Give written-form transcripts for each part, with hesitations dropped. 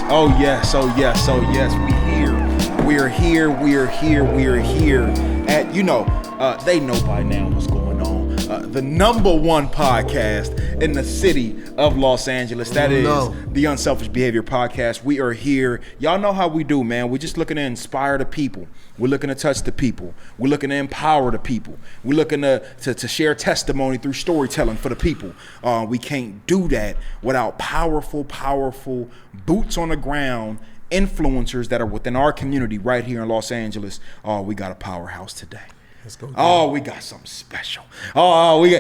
Oh yes, oh yes, oh yes. We're here. And they know by now what's going on. The number one podcast in the city of Los Angeles. That is the Unselfish Behavior Podcast. We are here. Y'all know how we do, man. We're just looking to inspire the people. We're looking to touch the people. We're looking to empower the people. We're looking to share testimony through storytelling for the people. We can't do that without powerful boots on the ground influencers that are within our community right here in Los Angeles. Oh, we got a powerhouse today. Let's go. Oh, we got something special. Oh, we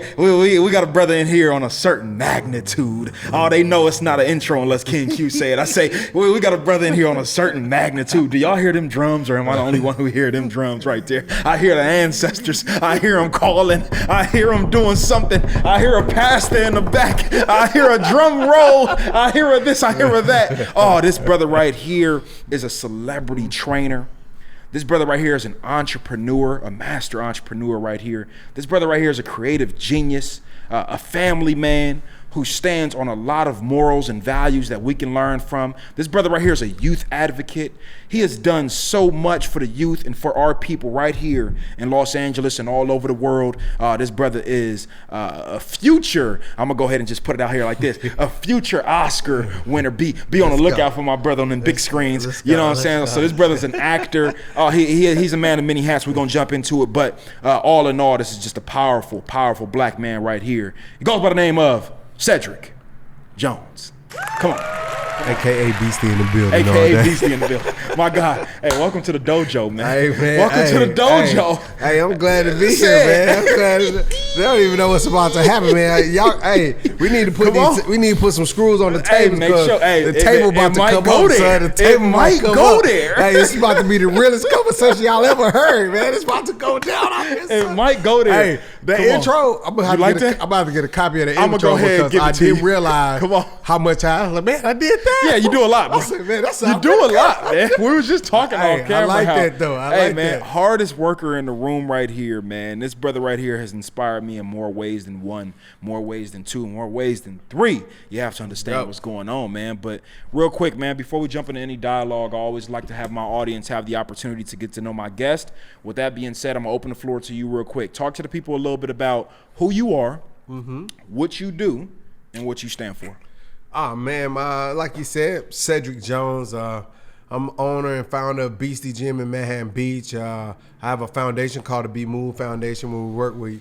got a brother in here on a certain magnitude. Oh, they know it's not an intro unless King Q say it. I say, we got a brother in here on a certain magnitude. Do y'all hear them drums, or am I the only one who hear them drums right there? I hear the ancestors. I hear them calling. I hear them doing something. I hear a pastor in the back. I hear a drum roll. I hear a this. I hear a that. Oh, this brother right here is a celebrity trainer. This brother right here is an entrepreneur, a master entrepreneur right here. This brother right here is a creative genius, a family man who stands on a lot of morals and values that we can learn from. This brother right here is a youth advocate. He has done so much for the youth and for our people right here in Los Angeles and all over the world. This brother is a future, I'm gonna go ahead and just put it out here like this, a future Oscar winner. Be on the lookout for my brother on the big screens. You know what I'm saying? So this brother's an actor. He's a man of many hats. We're gonna jump into it. But all in all, this is just a powerful black man right here. He goes by the name of Cedric Jones. Come on. AKA Beastie in the building. AKA Beastie in the building. My God. Hey, welcome to the dojo, man. Hey, man. Welcome to the dojo. Hey, I'm glad to be here, man. I'm glad they don't even know what's about to happen, man. Y'all, we need to put some screws on the table. Make sure. Hey, the table about to come up, son. The table might go there. Hey, it's about to be the realest conversation y'all ever heard, man. It's about to go down. It might go there. Hey, the intro. I'm about to get a copy of the intro. I'm gonna go ahead and give it to you. I didn't realize how much I did that. Yeah, you do a lot, man. I said, man, you do a lot, man. We was just talking on camera. I like that, though. I like man, that. Hardest worker in the room right here, man. This brother right here has inspired me in more ways than one, more ways than two, more ways than three. You have to understand what's going on, man. But real quick, man, before we jump into any dialogue, I always like to have my audience have the opportunity to get to know my guest. With that being said, I'm going to open the floor to you real quick. Talk to the people a little bit about who you are, what you do, and what you stand for. Oh, man, like you said, Cedric Jones. I'm owner and founder of Beastie Gym in Manhattan Beach. I have a foundation called the Be Move Foundation where we work with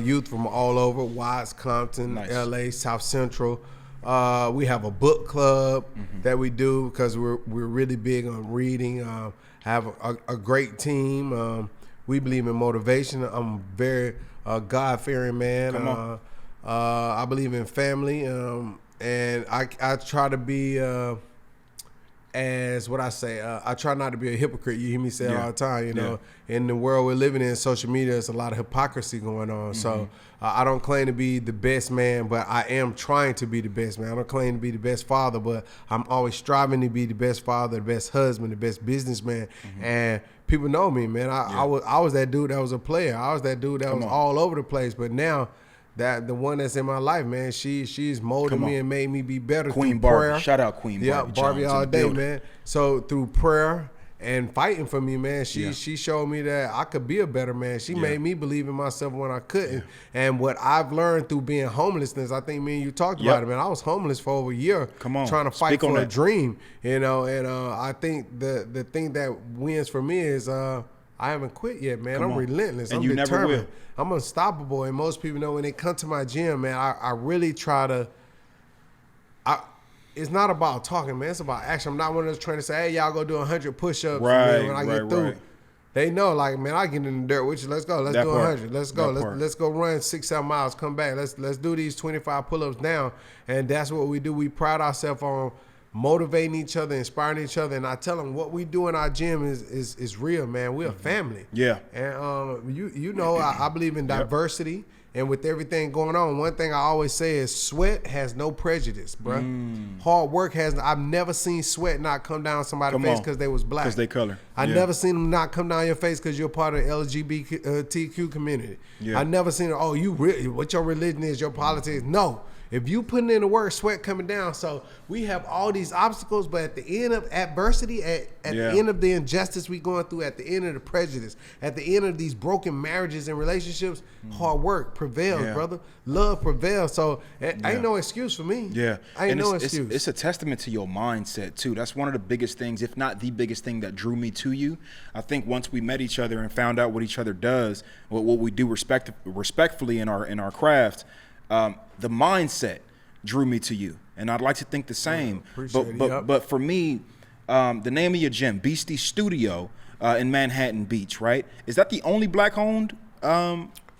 youth from all over, Watts, Compton, LA, South Central. We have a book club that we do because we're really big on reading. Have a great team. We believe in motivation. I'm very God-fearing man. I believe in family. And I try to be, I try not to be a hypocrite. You hear me say it all the time, you know. In the world we're living in, social media, there's a lot of hypocrisy going on. So I don't claim to be the best man, but I am trying to be the best man. I don't claim to be the best father, but I'm always striving to be the best father, the best husband, the best businessman. And people know me, man. I was that dude that was a player. I was that dude that was all over the place. But now, that the one that's in my life, man, she's molded me and made me be better. Queen through Barbie. Prayer. Shout out Queen Barbie. Yeah, Barbie all day, man. So through prayer and fighting for me, man, she showed me that I could be a better man. She made me believe in myself when I couldn't. And what I've learned through being homelessness, I think me and you talked about it, man. I was homeless for over a year, trying to fight for a dream, you know. And I think the thing that wins for me is I haven't quit yet, man. I'm relentless. And I'm determined. Never will. I'm unstoppable. And most people know when they come to my gym, man, I really try to. It's not about talking, man. It's about action. I'm not one of those trainers say, "Hey, y'all go do 100 push-ups." When I get through, they know, like, man, I get in the dirt with you. Let's go. Let's do 100. Let's go. Let's go run 6-7 miles. Come back. Let's do these 25 pull-ups down. And that's what we do. We pride ourselves on motivating each other, inspiring each other. And I tell them what we do in our gym is real, man. We're a family. Yeah. And you know, I believe in diversity. And with everything going on, one thing I always say is sweat has no prejudice, bro. Hard work has. I've never seen sweat not come down somebody's face because they was black. Because they color. I never seen them not come down your face because you're part of the LGBTQ community. I never seen, oh, you really, what your religion is, your politics. No. If you putting in the work, sweat coming down. So we have all these obstacles, but at the end of adversity, at the end of the injustice we going through, at the end of the prejudice, at the end of these broken marriages and relationships, hard work prevails, brother. Love prevails. So ain't no excuse for me. Yeah. Ain't no excuse. It's a testament to your mindset too. That's one of the biggest things, if not the biggest thing that drew me to you. I think once we met each other and found out what each other does, what we do respectfully in our craft, the mindset drew me to you, and I'd like to think the same. But for me, the name of your gym, Beastie Studio, in Manhattan Beach, right? Is that the only black-owned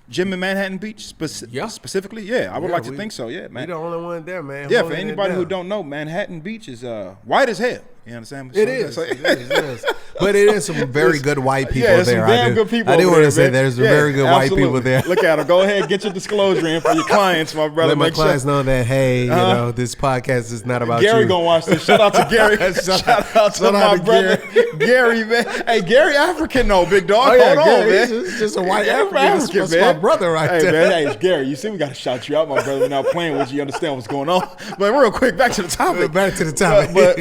gym in Manhattan Beach specifically? Yeah, I would like to think so. Yeah, man. You're the only one there, man. Yeah, for anybody who don't know, Manhattan Beach is white as hell. You understand? It is. But it is some very good white people there. Some damn good people. I do want to say there's some very good white people there. Look at them. Go ahead, get your disclosure in for your clients, my brother. Let my clients know that, hey, you know, this podcast is not about Gary you. gonna watch this. Shout out to Gary. Shout out to my brother Gary, man. Hey, Gary African, no big dog. Hold on, man. It's just a white African. That's my brother right there. Man, hey, Gary, you see, we gotta shout you out, my brother. We're not playing with you. You understand what's going on? But real quick, back to the topic.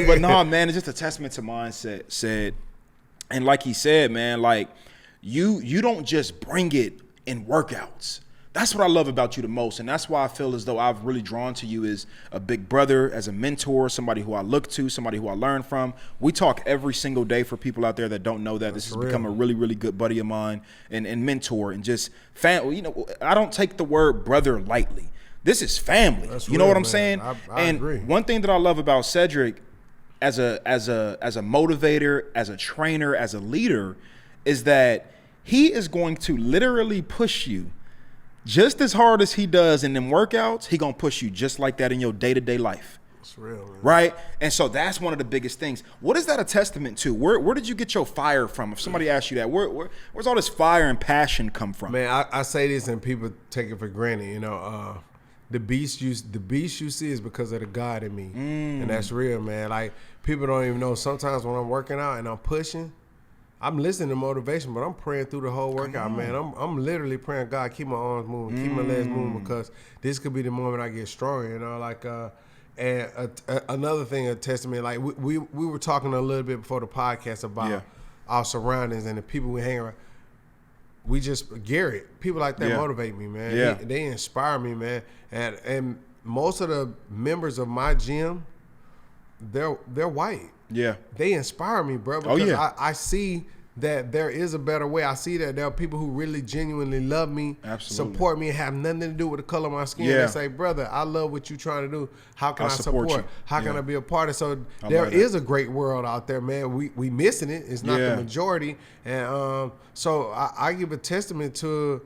But no, man, it's just a testament to mindset. Said, and like he said, man, like you don't just bring it in workouts. That's what I love about you the most, and that's why I feel as though I've really drawn to you as a big brother, as a mentor, somebody who I look to, somebody who I learn from. We talk every single day. For people out there that don't know that, this has become a really, really good buddy of mine and mentor, and just family. You know, I don't take the word brother lightly. This is family. You know what I'm saying? I agree. One thing that I love about Cedric, as a motivator, as a trainer, as a leader, is that he is going to literally push you just as hard as he does in them workouts. He gonna push you just like that in your day-to-day life. It's real, man. Right? And so that's one of the biggest things. What is that a testament to? Where did you get your fire from? If somebody asks you that, where's all this fire and passion come from? Man, I say this and people take it for granted. You know, the beast you see is because of the God in me, and that's real, man. Like, people don't even know. Sometimes when I'm working out and I'm pushing, I'm listening to motivation, but I'm praying through the whole workout, man. I'm literally praying, God, keep my arms moving, keep my legs moving, because this could be the moment I get stronger, you know. Like, and another thing, a testament, like we were talking a little bit before the podcast about our surroundings and the people we hang around. Garrett, people like that motivate me, man. Yeah. They inspire me, man. And most of the members of my gym, they're white. Yeah. They inspire me, bro, because I see that there is a better way. I see that there are people who really genuinely love me, support me, and have nothing to do with the color of my skin. They say, brother, I love what you're trying to do. How can I support you? How can I be a part of it? So there is a great world out there, man. We missing it. It's not the majority. And so I give a testament to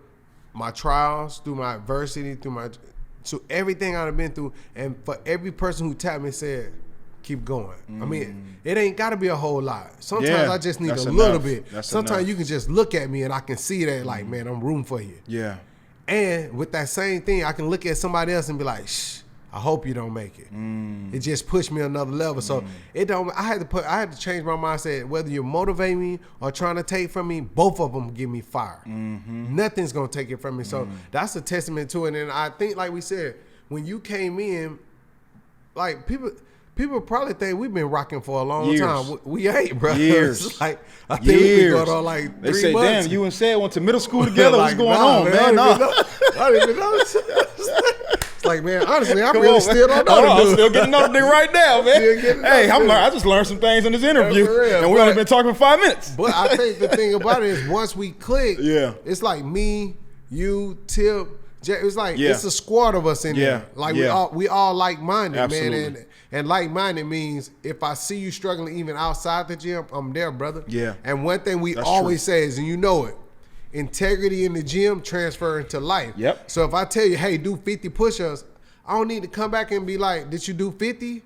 my trials, through my adversity, to everything I've been through. And for every person who tapped me and said, keep going. I mean, it ain't got to be a whole lot. Sometimes I just need a little bit. Sometimes you can just look at me and I can see that, like, man, I'm rooting for you. Yeah. And with that same thing, I can look at somebody else and be like, shh, I hope you don't make it. It just pushed me another level. So it don't. I had to change my mindset. Whether you motivate me or trying to take from me, both of them give me fire. Nothing's gonna take it from me. So that's a testament to it. And I think, like we said, when you came in, like people probably think we've been rocking for a long time. We ain't, bro. Years. Like, I think we've been going on like 3 months. They say, damn, you and Ced went to middle school together. Like, what's going on, man? I don't even know. It's like, man, honestly, I really still don't know. I'm still getting to know the nigga right now, man. Hey, I just learned some things in this interview, and we only been talking for 5 minutes. But I think the thing about it is, once we click, it's like me, you, Tip. It's like it's a squad of us in there. Like we all like-minded, man. And like-minded means if I see you struggling even outside the gym, I'm there, brother. Yeah. And one thing we always say is, and you know it, integrity in the gym transferring to life. Yep. So if I tell you, hey, do 50 push-ups, I don't need to come back and be like, did you do 50?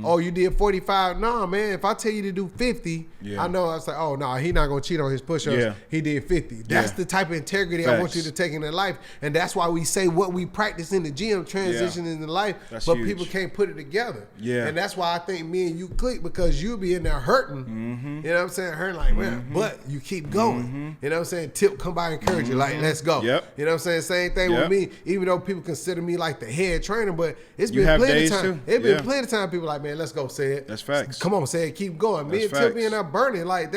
Oh, you did 45? Nah, man. If I tell you to do 50, I know I was like, oh, no, he not going to cheat on his push-ups. He did 50. That's the type of integrity I want you to take in their life. And that's why we say what we practice in the gym transition into life, but huge. People can't put it together. And that's why I think me and you click, because you'll be in there hurting. You know what I'm saying? Hurting like, man, but you keep going. You know what I'm saying? Tip come by and encourage you, like, let's go. You know what I'm saying? Same thing with me. Even though people consider me like the head trainer, trainer, but it's been plenty of time. It's been Yeah. plenty of time people like, man, let's go, say it. That's facts. Come on, say it, keep going. Me and Tippy and I burning. Like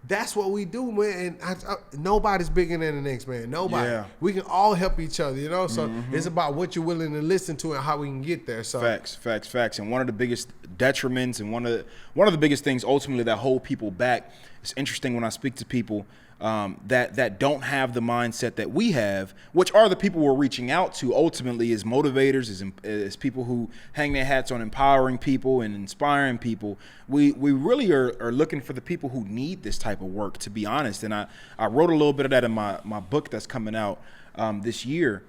that's what we do, man. And nobody's bigger than the next, man. Nobody. Yeah. We can all help each other, you know? So it's about what you're willing to listen to and how we can get there. So Facts. And one of the biggest detriments and one of the biggest things ultimately that hold people back, it's interesting when I speak to people that don't have the mindset that we have, which are the people we're reaching out to ultimately as motivators, as people who hang their hats on empowering people and inspiring people. We really are looking for the people who need this type of work, to be honest. And I wrote a little bit of that in my book that's coming out this year.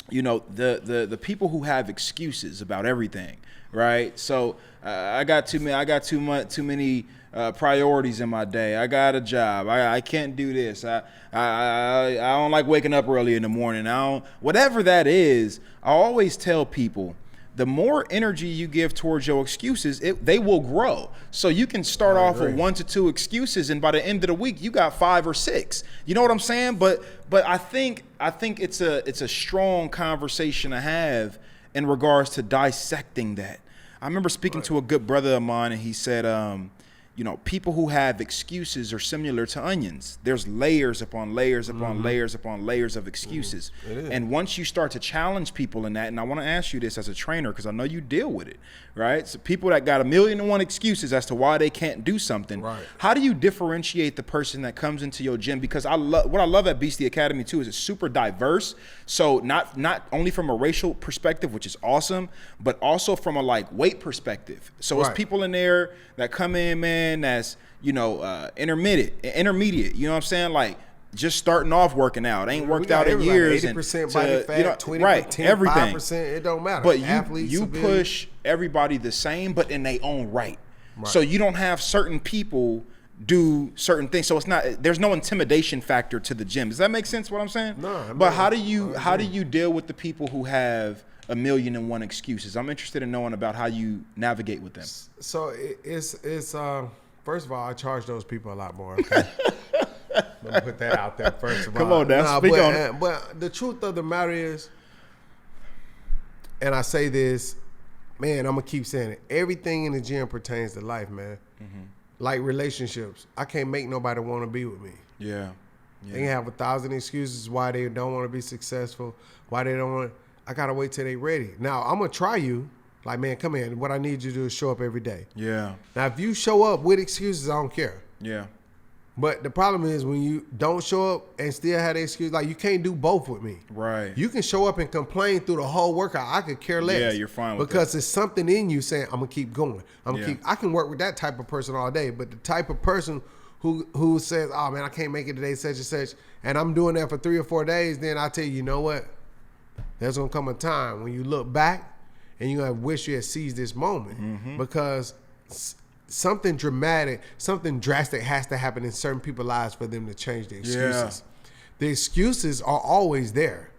You know, the people who have excuses about everything, right? So I got too many priorities in my day. I got a job. I can't do this. I don't like waking up early in the morning. Whatever that is, I always tell people, the more energy you give towards your excuses, they will grow. So you can start off with 1 to 2 excuses, and by the end of the week, you got 5 or 6. You know what I'm saying? But I think it's a strong conversation to have in regards to dissecting that. I remember speaking to a good brother of mine, and he said, you know, people who have excuses are similar to onions. There's layers upon layers upon layers upon layers of excuses. And once you start to challenge people in that, and I want to ask you this as a trainer, because I know you deal with it, right? So people that got 1,000,001 excuses as to why they can't do something. Right. How do you differentiate the person that comes into your gym? Because what I love at Beastie Academy too is it's super diverse. So not only from a racial perspective, which is awesome, but also from a like weight perspective. So it's people in there that come in, man, that's, you know, intermediate, you know what I'm saying? Like just starting off working out, ain't worked out in years. 80% body fat, you know, 20%, everything. 5%, it don't matter. But athletes, you civilians. push everybody the same, but in their own right. So you don't have certain people do certain things. So there's no intimidation factor to the gym. Does that make sense what I'm saying? No. But how do you deal with the people who have 1,000,001 excuses? I'm interested in knowing about how you navigate with them. So it's first of all, I charge those people a lot more. Okay? Let me put that out there first of all. Come on now, speak on it. But the truth of the matter is, and I say this, man, I'm gonna keep saying it. Everything in the gym pertains to life, man. Like relationships. I can't make nobody want to be with me. Yeah. They can have 1,000 excuses why they don't want to be successful, why they don't want. I gotta wait till they ready. Now I'm gonna try you. Like, man, come in. What I need you to do is show up every day. Yeah. Now, if you show up with excuses, I don't care. Yeah. But the problem is when you don't show up and still have the excuse, like you can't do both with me. Right. You can show up and complain through the whole workout. I could care less. Yeah, you're fine with because that. there's something in you saying, I'm gonna keep going. I can work with that type of person all day. But the type of person who says, oh man, I can't make it today, such and such, and I'm doing that for 3 or 4 days, then I tell you, you know what? There's gonna come a time when you look back and you're gonna wish you had seized this moment because something dramatic, something drastic has to happen in certain people's lives for them to change the excuses. The excuses are always there.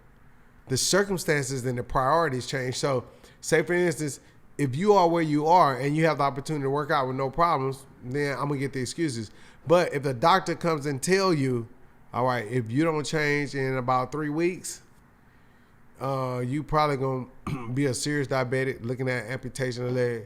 The circumstances and the priorities change. So say for instance, if you are where you are and you have the opportunity to work out with no problems, then I'm gonna get the excuses. But if the doctor comes and tell you, all right, if you don't change in about 3 weeks, you probably gonna be a serious diabetic looking at amputation of the leg.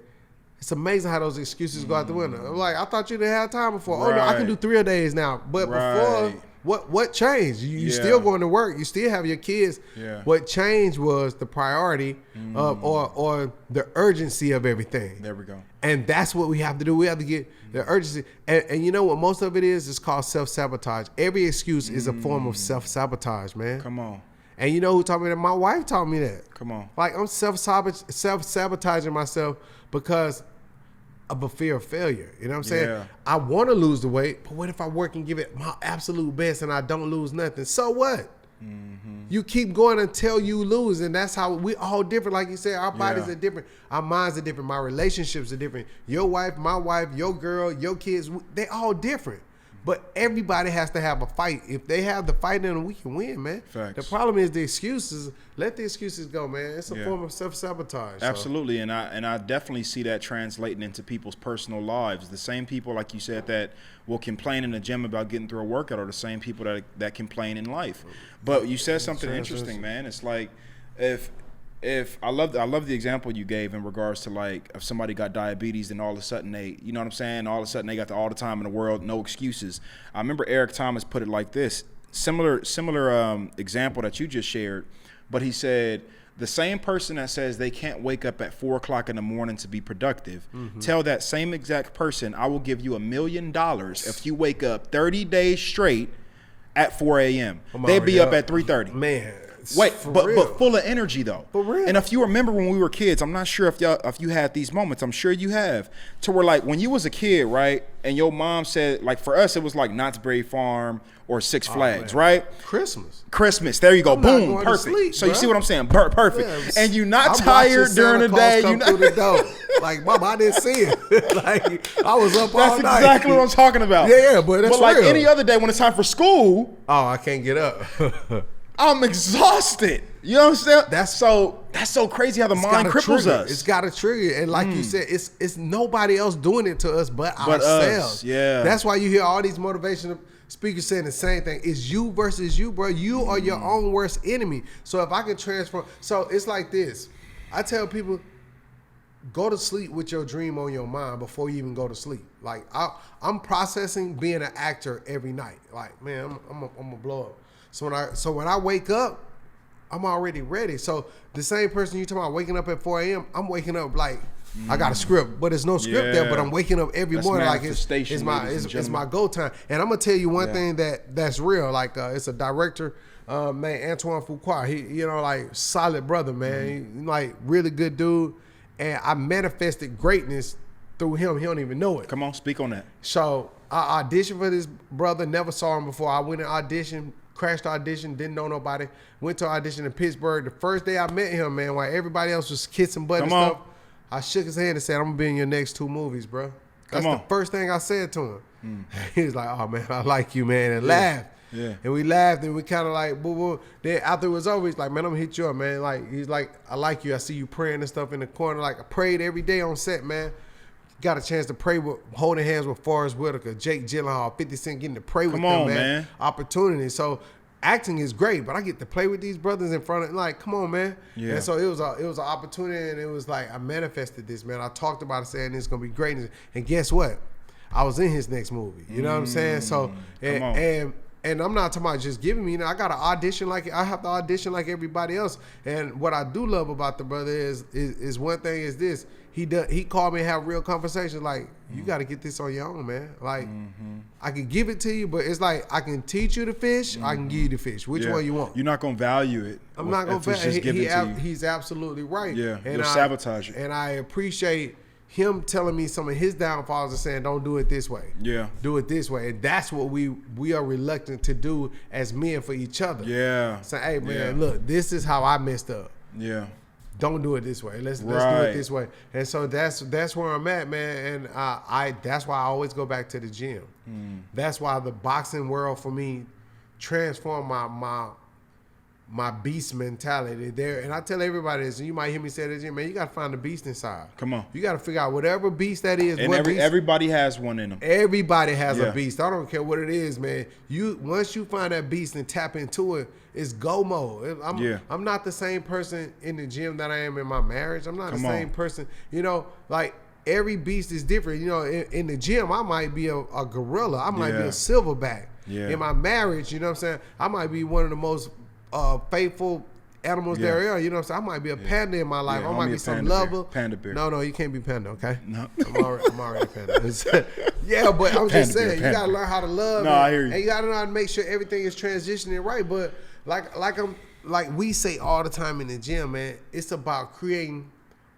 It's amazing how those excuses go out the window. I'm like, I thought you didn't have time before. Oh no, I can do 3 days now. But before, what changed? You still going to work. You still have your kids. Yeah. What changed was the priority of or the urgency of everything. There we go. And that's what we have to do. We have to get the urgency. And you know what most of it is? It's called self-sabotage. Every excuse is a form of self-sabotage, man. Come on. And you know who taught me that? My wife taught me that. Come on. Like I'm self-sabotaging myself because of a fear of failure. You know what I'm saying? Yeah. I want to lose the weight, but what if I work and give it my absolute best and I don't lose nothing? So what? You keep going until you lose, and that's how we all different. Like you said, our bodies are different. Our minds are different. My relationships are different. Your wife, my wife, your girl, your kids, they all different. But everybody has to have a fight. If they have the fight in them, we can win, man. Facts. The problem is the excuses. Let the excuses go, man. It's a form of self-sabotage. Absolutely, so. and I definitely see that translating into people's personal lives. The same people, like you said, that will complain in the gym about getting through a workout are the same people that complain in life. But you said something interesting, man. It's like if if I love the example you gave in regards to like if somebody got diabetes and all of a sudden they, you know what I'm saying, all of a sudden they got all the time in the world, no excuses. I remember Eric Thomas put it like this, similar example that you just shared, but he said the same person that says they can't wake up at 4 o'clock in the morning to be productive, tell that same exact person, I will give you $1 million if you wake up 30 days straight at 4 a.m. They'd be up at 3:30. Man. Wait, but full of energy though. For real. And if you remember when we were kids, I'm not sure if you had these moments. I'm sure you have. To where like when you was a kid, right? And your mom said, like for us, it was like Knott's Berry Farm or Six Flags, right? Christmas. There you go. Boom. Perfect. Sleep, so you see what I'm saying? Perfect. Yeah, and you're not tired during the day. You through the door. Like, Mama, I didn't see it. Like I was up all night. That's exactly what I'm talking about. Yeah, but that's like real. any other day when it's time for school. Oh, I can't get up. I'm exhausted. You know what I'm saying? That's so crazy how the mind cripples us. It's got a trigger, and like you said, it's nobody else doing it to us but ourselves. Us. Yeah. That's why you hear all these motivational speakers saying the same thing. It's you versus you, bro. You are your own worst enemy. So if I can transform, so it's like this. I tell people, go to sleep with your dream on your mind before you even go to sleep. Like I'm processing being an actor every night. Like, man, I'm gonna blow up. So when I wake up, I'm already ready. So the same person you talking about waking up at 4 a.m., I'm waking up like I got a script, but there's no script there. But I'm waking up every morning like it's my go time. And I'm gonna tell you one thing that's real. Like it's a director named Antoine Fuqua. He, you know, like solid brother, man. He, like really good dude. And I manifested greatness through him. He don't even know it. Come on, speak on that. So I auditioned for this brother. Never saw him before. I went and auditioned. Crashed the audition, didn't know nobody. Went to audition in Pittsburgh. The first day I met him, man, while everybody else was kissing butt and stuff, I shook his hand and said, I'm going to be in your next 2 movies, bro. That's the first thing I said to him. He was like, oh, man, I like you, man, and laughed. Yeah. And we laughed, and we kind of like, boo-boo. Then after it was over, he's like, man, I'm going to hit you up, man. Like, he's like, I like you. I see you praying and stuff in the corner. Like, I prayed every day on set, man. Got a chance to pray with, holding hands with Forrest Whitaker, Jake Gyllenhaal, 50 Cent, getting to pray with them, man. Opportunity. So acting is great, but I get to play with these brothers in front of, like, come on, man. Yeah. And so it was an opportunity, and it was like I manifested this, man. I talked about it, saying it's gonna be great, and guess what? I was in his next movie. You know what I'm saying? So and I'm not talking about just giving me. You know, I got to audition like I have to audition like everybody else. And what I do love about the brother is one thing is this. He called me and have real conversations like, you got to get this on your own, man. Like, I can give it to you, but it's like I can teach you to fish, I can give you the fish. Which one you want? You're not going to value it. I'm not going to value it. He's absolutely right. Yeah, you'll sabotage it. And I appreciate him telling me some of his downfalls and saying, don't do it this way. Yeah. Do it this way. And that's what we are reluctant to do as men for each other. Yeah. Say, hey, man, look, this is how I messed up. Yeah. Don't do it this way. Let's do it this way. And so that's where I'm at, man. And that's why I always go back to the gym. That's why the boxing world for me transformed my beast mentality there. And I tell everybody this, and you might hear me say this, man, you got to find the beast inside. Come on. You got to figure out whatever beast that is. And everybody has one in them. Everybody has a beast. I don't care what it is, man. Once you find that beast and tap into it, it's go mode. I'm not the same person in the gym that I am in my marriage. I'm not the same person. You know, like every beast is different. You know, in the gym, I might be a gorilla. I might be a silverback. Yeah. In my marriage, you know what I'm saying? I might be one of the most faithful animals there are. You know what I'm saying? I might be a panda in my life. I might be some lover. Panda bear. No, you can't be panda, okay? No. I'm already a panda. Yeah, but I'm just saying, you got to learn how to love. No, I hear you. And you got to know how to make sure everything is transitioning right. But like we say all the time in the gym, man, it's about creating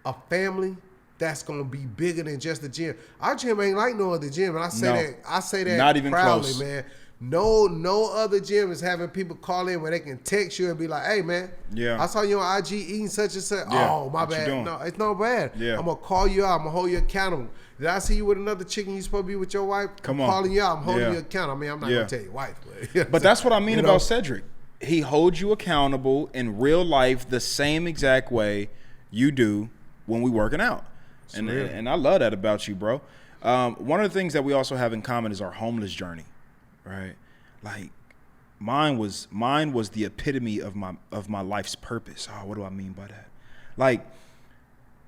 a family that's gonna be bigger than just the gym. Our gym ain't like no other gym, and I say that not even proudly, close, man. No other gym is having people call in where they can text you and be like, hey, man, I saw you on IG eating such and such. Yeah. Oh, my bad. No, it's not bad. Yeah. I'm going to call you out. I'm going to hold you accountable. Did I see you with another chicken you supposed to be with your wife? I'm calling you out. I'm holding you accountable. I mean, I'm not going to tell your wife. But that's what I mean about Cedric. He holds you accountable in real life the same exact way you do when we working out. And I love that about you, bro. One of the things that we also have in common is our homeless journey. Right, like mine was the epitome of my life's purpose. Oh, what do I mean by that? Like,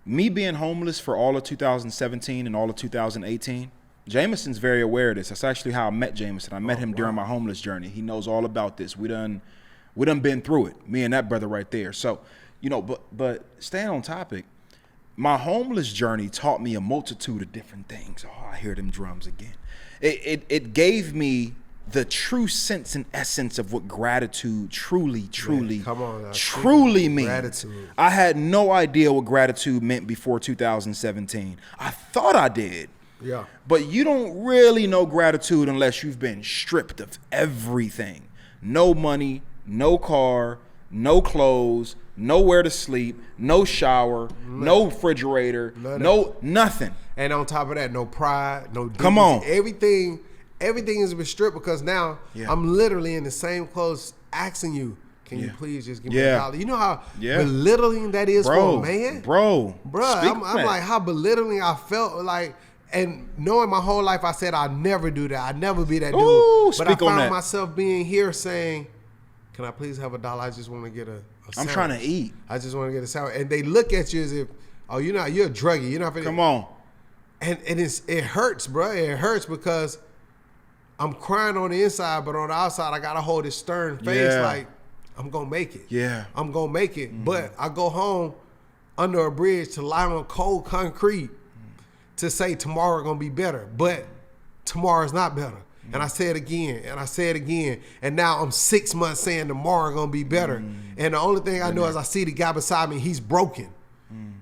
me being homeless for all of 2017 and all of 2018, Jameson's very aware of this. That's actually how I met Jameson. I met him during my homeless journey. He knows all about this. We done been through it, me and that brother right there. So, you know, but staying on topic, my homeless journey taught me a multitude of different things. Oh, I hear them drums again. It gave me the true sense and essence of what gratitude truly means. Gratitude. I had no idea what gratitude meant before 2017. I thought I did. Yeah. But you don't really know gratitude unless you've been stripped of everything. No money, no car, no clothes, nowhere to sleep, no shower, no refrigerator, nothing. And on top of that, no pride, no dignity. Come on. Everything has been stripped because now I'm literally in the same clothes asking you, can you please just give me $1? You know how belittling that is for a man? Bro. I'm like, how belittling I felt like, and knowing my whole life, I said I'd never do that. I'd never be that dude. But I found myself being here saying, can I please have $1? I just want to get a sandwich. I'm trying to eat. I just want to get a sandwich. And they look at you as if, oh, you're a druggie. You're not finna. Come on. And it hurts, bro. It hurts because I'm crying on the inside, but on the outside, I got to hold this stern face like, I'm going to make it. Yeah. I'm going to make it. But I go home under a bridge to lie on cold concrete to say tomorrow going to be better. But tomorrow's not better. And I say it again, and I say it again. And now I'm 6 months saying tomorrow going to be better. And the only thing I know is I see the guy beside me, he's broken.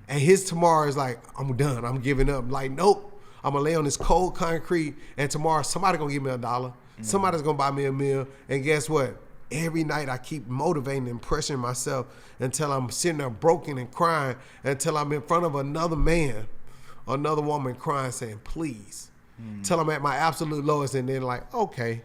And his tomorrow is like, I'm done. I'm giving up. Like, nope. I'm going to lay on this cold concrete, and tomorrow somebody going to give me $1. Somebody's going to buy me a meal. And guess what? Every night I keep motivating and pressuring myself until I'm sitting there broken and crying, until I'm in front of another man, another woman crying, saying, please. Till I'm at my absolute lowest, and then like, okay,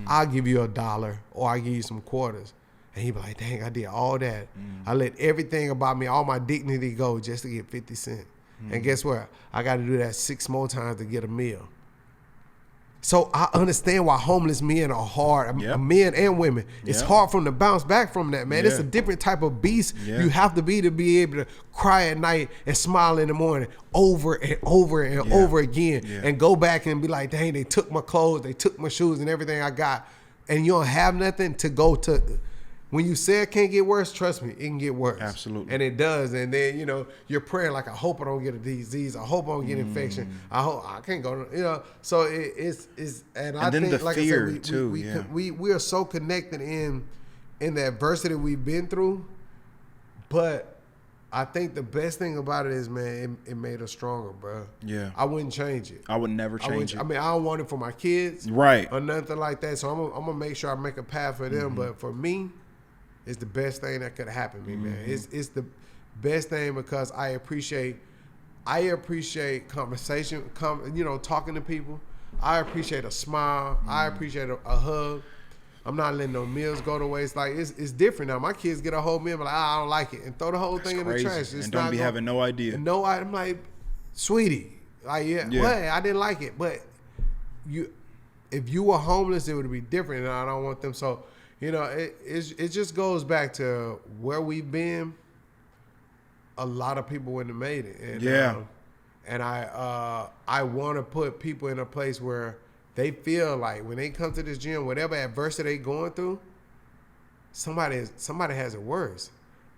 I'll give you $1 or I'll give you some quarters. And he be like, dang, I did all that. I let everything about me, all my dignity go just to get 50 cents. And guess what? I got to do that 6 more times to get a meal. So I understand why homeless men are hard, men and women. It's hard for them to bounce back from that, man. It's a different type of beast you have to be able to cry at night and smile in the morning over and over and over again and go back and be like, dang, they took my clothes, they took my shoes and everything I got. And you don't have nothing to go to. When you say it can't get worse, trust me, it can get worse. Absolutely. And it does. And then, you're praying like, I hope I don't get a disease. I hope I don't get infection. I hope I can't go, So it's and I think, like fear, I said, too, we are so connected in the adversity we've been through. But I think the best thing about it is, man, it made us stronger, bro. Yeah. I wouldn't change it. I would never change it. I mean, I don't want it for my kids. Right. Or nothing like that. So I'm going to make sure I make a path for them. But for me, it's the best thing that could happen to me, man. It's the best thing because I appreciate conversation, talking to people. I appreciate a smile. I appreciate a hug. I'm not letting no meals go to waste. Like it's different now. My kids get a whole meal, but like, I don't like it, and throw the whole thing in the trash. And don't be having no idea. No, I'm like, sweetie, like well, I didn't like it, but if you were homeless, it would be different, and I don't want them. So. It just goes back to where we've been. A lot of people wouldn't have made it. And, I want to put people in a place where they feel like when they come to this gym, whatever adversity they're going through, somebody has it worse.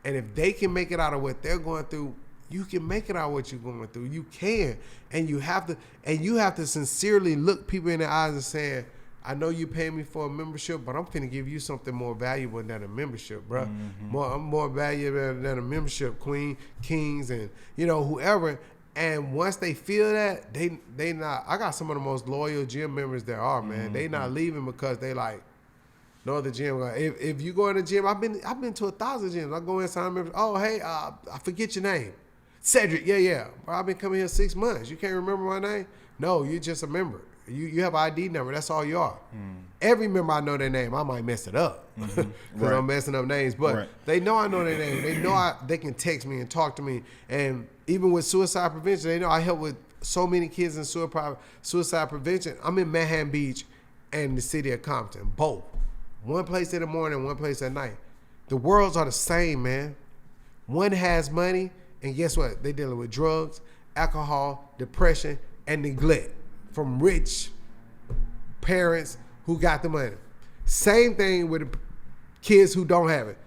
And if they can make it out of what they're going through, you can make it out of what you're going through. You can. And you have to sincerely look people in the eyes and say, I know you pay me for a membership, but I'm finna give you something more valuable than a membership, bro. I'm more valuable than a membership, queen, kings, and whoever. And once they feel that, they not. I got some of the most loyal gym members there are, man. They not leaving because they like no other gym. If you go in the gym, I've been to 1,000 gyms. I go inside members. Oh, hey, I forget your name, Cedric. Yeah. Bro, I've been coming here 6 months. You can't remember my name? No, you're just a member. You have an ID number. That's all you are. Every member I know their name. I might mess it up because I'm messing up names. But they know I know their name. They know they can text me and talk to me. And even with suicide prevention, they know I help with so many kids in suicide prevention. I'm in Manhattan Beach and the city of Compton, both. One place in the morning, one place at night. The worlds are the same, man. One has money, and guess what? They're dealing with drugs, alcohol, depression, and neglect from rich parents who got the money. Same thing with the kids who don't have it.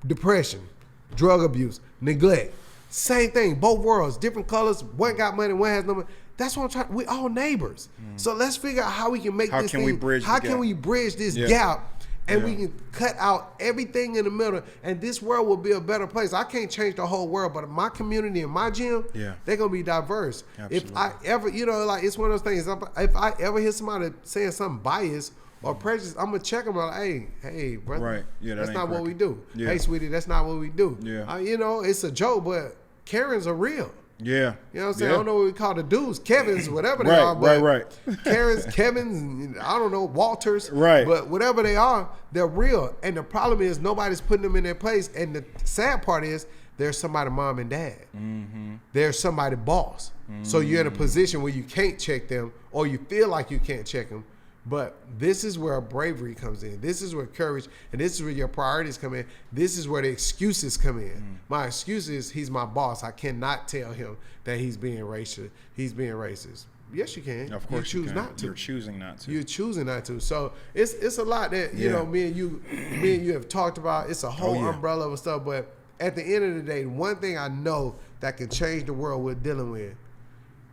Depression, drug abuse, neglect. Same thing, both worlds, different colors. One got money, one has no money. That's what I'm trying. We all neighbors. So let's figure out how we can make this thing. How can we bridge this gap? And we can cut out everything in the middle, and this world will be a better place. I can't change the whole world, but my community and my gym, they're gonna be diverse. Absolutely. If I ever, like it's one of those things. If I ever hear somebody saying something biased or prejudiced, I'm gonna check them out. Hey, brother, right? Yeah, that's not what we do. Yeah. Hey, sweetie, that's not what we do. Yeah, it's a joke, but Karens are real. Yeah. You know what I'm saying? I don't know what we call the dudes, Kevins, whatever they are. But right. Karens, Kevins, I don't know, Walters. Right. But whatever they are, they're real. And the problem is nobody's putting them in their place. And the sad part is there's somebody mom and dad. Mm-hmm. There's somebody boss. Mm-hmm. So you're in a position where you can't check them or you feel like you can't check them. But this is where bravery comes in. This is where courage, and this is where your priorities come in. This is where the excuses come in. My excuse is he's my boss. I cannot tell him that he's being racist. Yes, you can. Of course you choose not to. You're choosing not to. You're choosing not to. So it's a lot that me and you have talked about. It's a whole umbrella of stuff. But at the end of the day, one thing I know that can change the world we're dealing with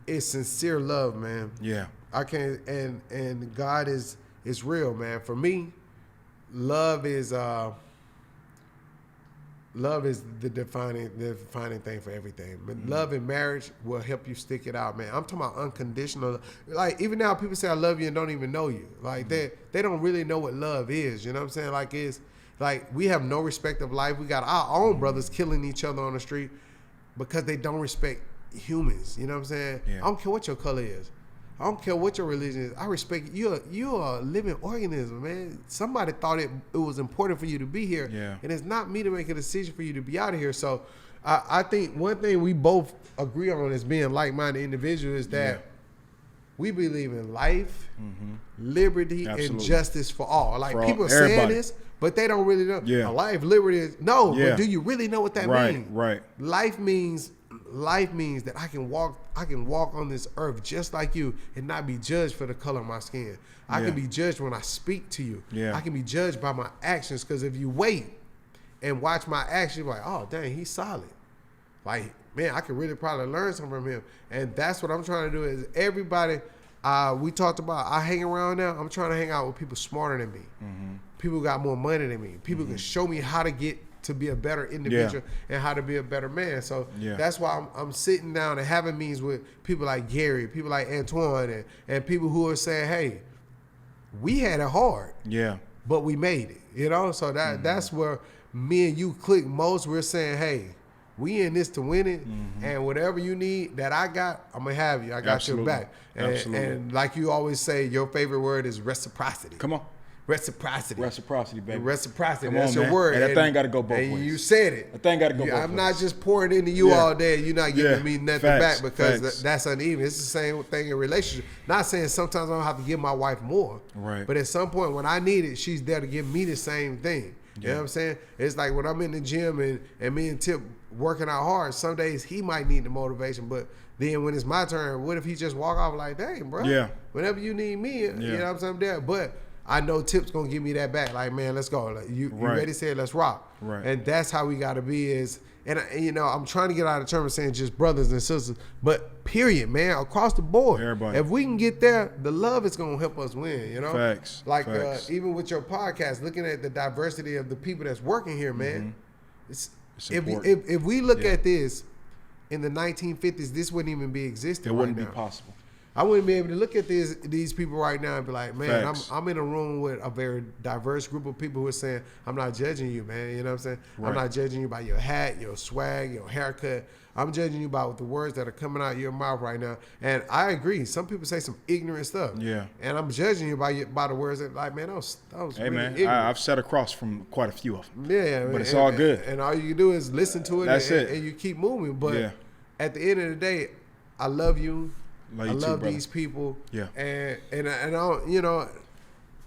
is sincere love, man. Yeah. I can't, and God is real, man. For me, love is the defining thing for everything. But love in marriage will help you stick it out, man. I'm talking about unconditional. Like even now, people say I love you and don't even know you. Like they don't really know what love is. You know what I'm saying? Like it's like we have no respect of life. We got our own brothers killing each other on the street because they don't respect humans. You know what I'm saying? Yeah. I don't care what your color is. I don't care what your religion is. I respect you. You're a living organism, man. Somebody thought it was important for you to be here. Yeah. And it's not me to make a decision for you to be out of here. So I think one thing we both agree on as being like-minded individuals is that we believe in life, liberty, and justice for all. Like for people are saying this, but they don't really know. Yeah. Life, liberty is but do you really know what that means? Right. Life means that I can walk on this earth just like you and not be judged for the color of my skin. I can be judged when I speak to you. Yeah. I can be judged by my actions, because if you wait and watch my actions, like, oh dang, he's solid. Like, man, I could really probably learn something from him. And that's what I'm trying to do. Is everybody we talked about, I hang around now, I'm trying to hang out with people smarter than me. People who got more money than me. People can show me how to get to be a better individual and how to be a better man. So that's why I'm sitting down and having meetings with people like Gary, people like Antoine, and people who are saying, hey, we had it hard, but we made it, you know? So that's where me and you click most. We're saying, hey, we in this to win it, and whatever you need that I got, I'm going to have you. I got your back. And like you always say, your favorite word is reciprocity. Come on. Reciprocity, baby. Reciprocity. Come that's on, your word. And that thing got to go both ways. And you said it. That thing got to go both ways. I'm not just pouring into you all day. You're not giving me nothing back, because that's uneven. It's the same thing in relationship. Not saying sometimes I don't have to give my wife more. Right. But at some point when I need it, she's there to give me the same thing. You know what I'm saying? It's like when I'm in the gym and me and Tip working out hard, some days he might need the motivation, but then when it's my turn, what if he just walk off like, dang, bro, whenever you need me, you know what I'm saying, I'm there. But I know Tip's gonna give me that back. Like, man, let's go. Like, you ready? Say, let's rock. Right. And that's how we gotta be. And you know, I'm trying to get out of terms of saying just brothers and sisters, but period, man, across the board. Everybody. If we can get there, the love is gonna help us win. You know. Facts. Like even with your podcast, looking at the diversity of the people that's working here, man. It's if we look at this in the 1950s, this wouldn't even be existing. It wouldn't be possible. I wouldn't be able to look at these people right now and be like, man, I'm in a room with a very diverse group of people who are saying, I'm not judging you, man. You know what I'm saying? Right. I'm not judging you by your hat, your swag, your haircut. I'm judging you by the words that are coming out of your mouth right now. And I agree. Some people say some ignorant stuff. Yeah. And I'm judging you by the words that, like, man, that was hey, really man, ignorant. I've sat across from quite a few of them. Yeah. But it's all good. And all you can do is listen to it. That's it. And you keep moving. But at the end of the day, I love you. I love these people. Yeah. And I don't, you know,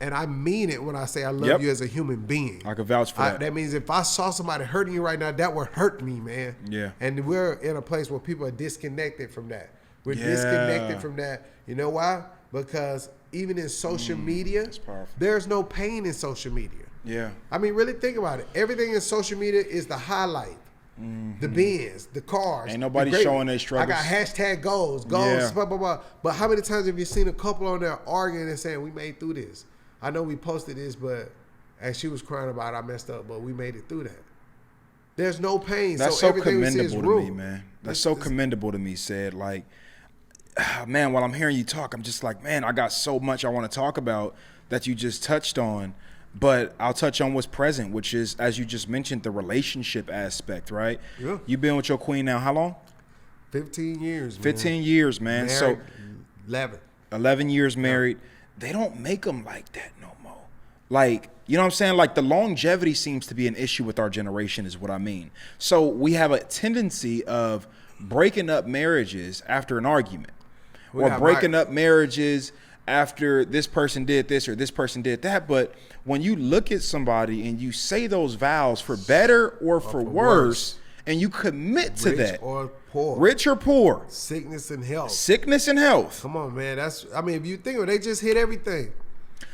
And I mean it when I say I love you as a human being. I can vouch for that. That means if I saw somebody hurting you right now, that would hurt me, man. Yeah. And we're in a place where people are disconnected from that. We're disconnected from that. You know why? Because even in social media, there's no pain in social media. Yeah. I mean, really think about it. Everything in social media is the highlight. The Benz, the cars. Ain't nobody showing their struggles. I got hashtag goals, blah, blah, blah. But how many times have you seen a couple on there arguing and saying, we made through this? I know we posted this, but as she was crying about it, I messed up, but we made it through that. There's no pain. That's so commendable to me, man. That's so commendable to me, Ced. Like, man, while I'm hearing you talk, I'm just like, man, I got so much I want to talk about that you just touched on. But I'll touch on what's present, which is, as you just mentioned, the relationship aspect, right? Yeah. You've been with your queen now how long? 15 years, man. 15 years, man. Married, so 11 years married. Yeah. They don't make them like that no more. Like, you know what I'm saying? Like, the longevity seems to be an issue with our generation is what I mean. So we have a tendency of breaking up marriages after an argument. Or breaking up marriages after this person did this or this person did that. But when you look at somebody and you say those vows for better or for worse, and you commit to that. Rich or poor. Rich or poor. Sickness and health. Sickness and health. Come on, man. If you think of it, they just hit everything.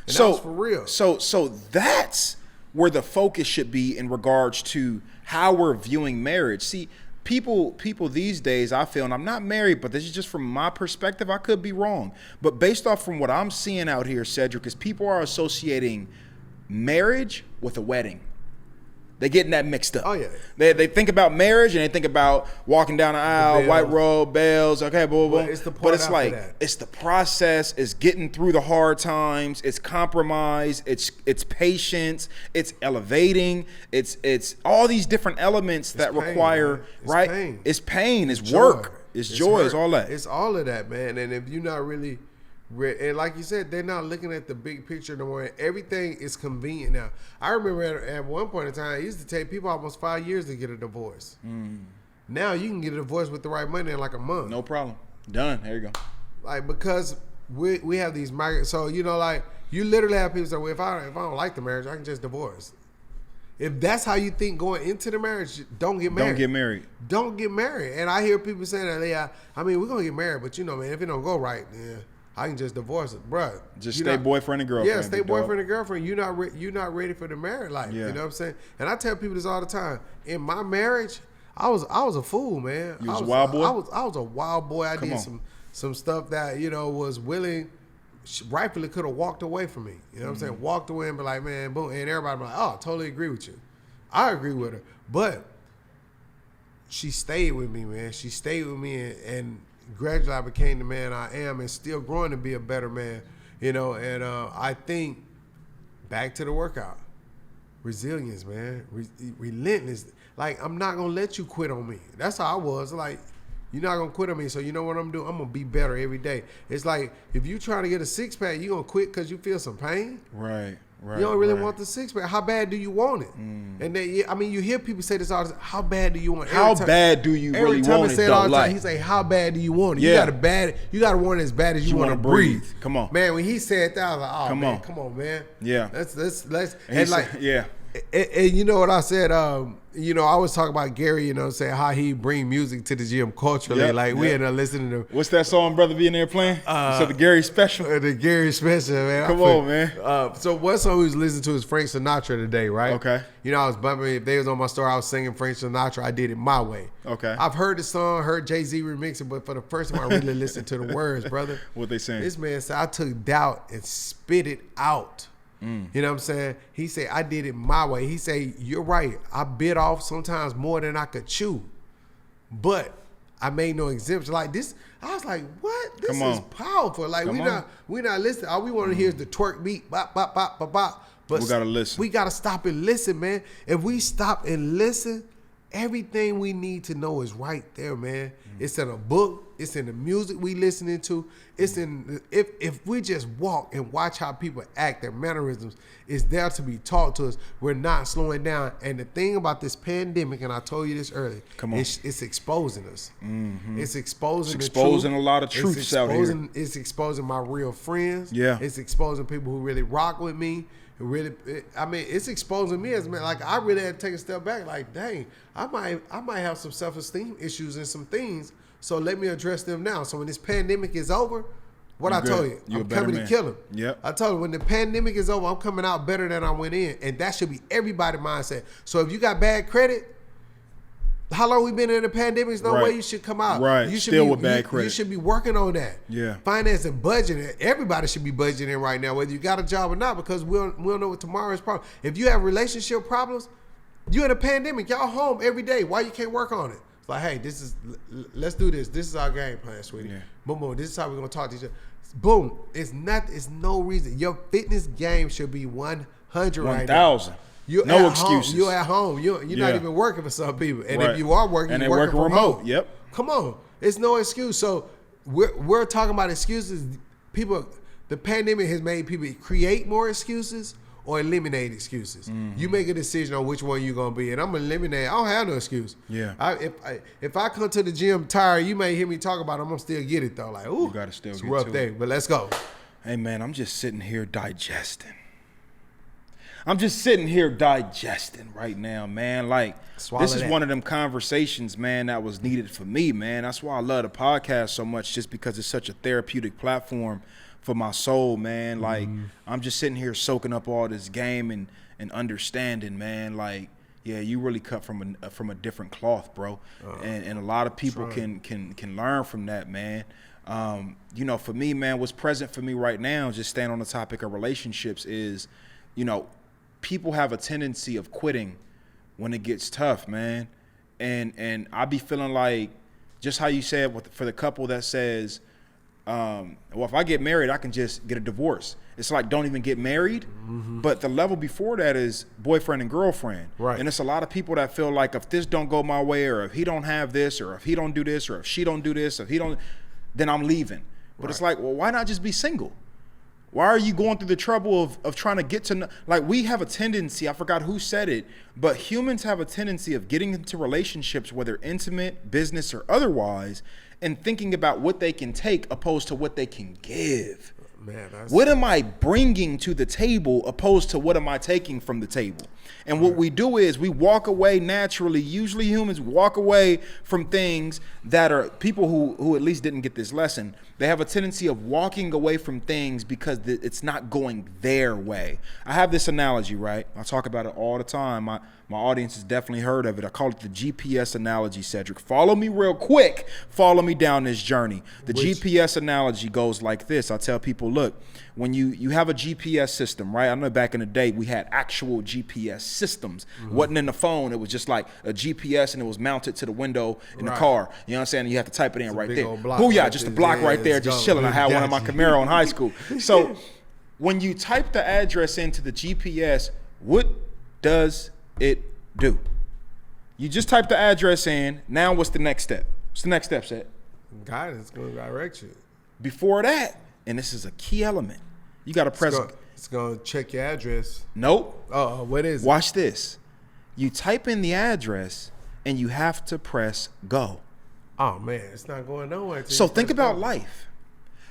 And that was for real. So that's where the focus should be in regards to how we're viewing marriage. See, People these days, I feel, and I'm not married, but this is just from my perspective, I could be wrong. But based off from what I'm seeing out here, Cedric, is people are associating marriage with a wedding. They're getting that mixed up. Oh, yeah. They think about marriage and they think about walking down the aisle, white robe, bells, okay, boom, boom. But it's like, it's the process, it's getting through the hard times, it's compromise, it's patience, it's elevating, it's all these different elements that require, right? Pain. It's pain, it's work, it's joy, it's all that. It's all of that, man. And if you're not really, and like you said, they're not looking at the big picture no more. Everything is convenient now. I remember at one point in time, it used to take people almost 5 years to get a divorce. Now you can get a divorce with the right money in like a month. No problem. Done. There you go. Like, because we have these migrants. So, you know, like, you literally have people say, well, if I don't like the marriage, I can just divorce. If that's how you think going into the marriage, don't get married. Don't get married. Don't get married. And I hear people saying that, yeah, I mean, we're going to get married, but, you know, man, if it don't go right, then I can just divorce it, bro. Just stay boyfriend and girlfriend. Yeah, stay boyfriend and girlfriend. You're not ready for the married life. Yeah. You know what I'm saying? And I tell people this all the time. In my marriage, I was a fool, man. You was a wild boy? I was a wild boy. I did some stuff that, you know, was willing, rightfully could have walked away from me. You know what I'm saying? Walked away and be like, man, boom. And everybody be like, oh, I totally agree with you. I agree with her. But she stayed with me, man. She stayed with me and gradually I became the man I am and still growing to be a better man, you know. And I think back to the workout, resilience, man, relentless. Like, I'm not gonna let you quit on me. That's how I was. Like, you're not gonna quit on me, so you know what I'm doing? I'm gonna be better every day. It's like, if you trying to get a six pack, you gonna quit because you feel some pain. Right. You don't really want the six pack. How bad do you want it? And then, I mean, you hear people say this all the time. How bad do you want it? How bad do you really want it? All the time, he say, how bad do you want it? Yeah. You got to want it as bad as you want to breathe. Come on. Man, when he said that, I was like, come on, man. Yeah. Let's and like, yeah. And you know what I said? You know, I was talking about Gary, you know, saying how he bring music to the gym culturally. We ended up listening to. What's that song, brother, be in there playing? So the Gary Special? The Gary Special, man. Come on, man. So one song we was listening to is Frank Sinatra today, right? Okay. You know, I was bumping, if they was on my story, I was singing Frank Sinatra. I did it my way. Okay. I've heard the song, heard Jay-Z remix it, but for the first time I really listened to the words, brother. What they saying? This man said, I took doubt and spit it out. You know what I'm saying? He said, I did it my way. He said, you're right. I bit off sometimes more than I could chew. But I made no exemption. Like this, I was like, what? This is powerful. Like we not listening. All we want to hear is the twerk beat. Bop, bop, bop, bop, bop. But we gotta listen. We gotta stop and listen, man. If we stop and listen, Everything we need to know is right there, man. It's in a book. It's in the music we listening to. It's in if we just walk and watch how people act, their mannerisms, is there to be taught to us. We're not slowing down. And the thing about this pandemic, and I told you this earlier, it's exposing us. Mm-hmm. It's exposing a lot of truths out here. It's exposing my real friends. Yeah. It's exposing people who really rock with me. It's exposing me as a man. Like, I really had to take a step back. Like, dang, I might have some self-esteem issues and some things. So let me address them now. So when this pandemic is over, told you, I'm coming to kill him. Yep. I told you, when the pandemic is over, I'm coming out better than I went in, and that should be everybody's mindset. So if you got bad credit, how long we been in the pandemic? There's no way you should come out. Right. You should Still with bad credit. You should be working on that. Yeah. Finance and budgeting. Everybody should be budgeting right now, whether you got a job or not, because we'll know what tomorrow's problem. If you have relationship problems, you in a pandemic. Y'all home every day. Why you can't work on it? It's like, hey, let's do this. This is our game plan, sweetie. Yeah. Boom, boom. This is how we're gonna talk to each other. Boom. It's no reason. Your fitness game should be 100 right now. 1,000. No excuses. You're at home. You're not even working for some people. And right. if you are working, you're working from remote. home. Yep. Come on. It's no excuse. So we're talking about excuses. The pandemic has made people create more excuses or eliminate excuses. Mm-hmm. You make a decision on which one you're going to be. And I'm going to eliminate. I don't have no excuse. Yeah. If I come to the gym tired, you may hear me talk about it. I'm going to still get it, though. Like, ooh, you gotta still it's get a rough to day. it. But let's go. Hey, man, I'm just sitting here digesting. Right now, man. Like, this is one of them conversations, man, that was needed for me, man. That's why I love the podcast so much, just because it's such a therapeutic platform for my soul, man. Like, I'm just sitting here soaking up all this game and understanding, man. Like, yeah, you really cut from a different cloth, bro. And a lot of people can learn from that, man. You know, for me, man, what's present for me right now, just staying on the topic of relationships, is, you know, people have a tendency of quitting when it gets tough, man. And I be feeling like, just how you said for the couple that says, well, if I get married, I can just get a divorce. It's like, don't even get married. Mm-hmm. But the level before that is boyfriend and girlfriend. Right. And it's a lot of people that feel like, if this don't go my way, or if he don't have this, or if he don't do this, or if she don't do this, if he don't, then I'm leaving. But It's like, well, why not just be single? Why are you going through the trouble of trying to get to know? Like, we have a tendency, I forgot who said it, but humans have a tendency of getting into relationships, whether intimate, business, or otherwise, and thinking about what they can take opposed to what they can give. Man, what am I bringing to the table opposed to what am I taking from the table? And what we do is we walk away naturally. Usually humans walk away from things that are people who at least didn't get this lesson. They have a tendency of walking away from things because it's not going their way. I have this analogy, right? I talk about it all the time. My audience has definitely heard of it. I call it the GPS analogy, Cedric. Follow me real quick. Follow me down this journey. The GPS analogy goes like this. I tell people, look, when you have a GPS system, right? I know back in the day we had actual GPS systems. Mm-hmm. It wasn't in the phone. It was just like a GPS, and it was mounted to the window in the car. You know what I'm saying? You have to type it in right there. Booyah, just a block right there, just chilling. I had one in my Camaro in high school. So when you type the address into the GPS, what does it do? You just type the address in. Now what's the next step? What's the next step, Seth? Guidance going to direct you. Before that, and this is a key element, you got to press. It's going to check your address. Nope. Oh, what is it? Watch this. You type in the address, and you have to press go. Oh, man, it's not going nowhere. So think about life.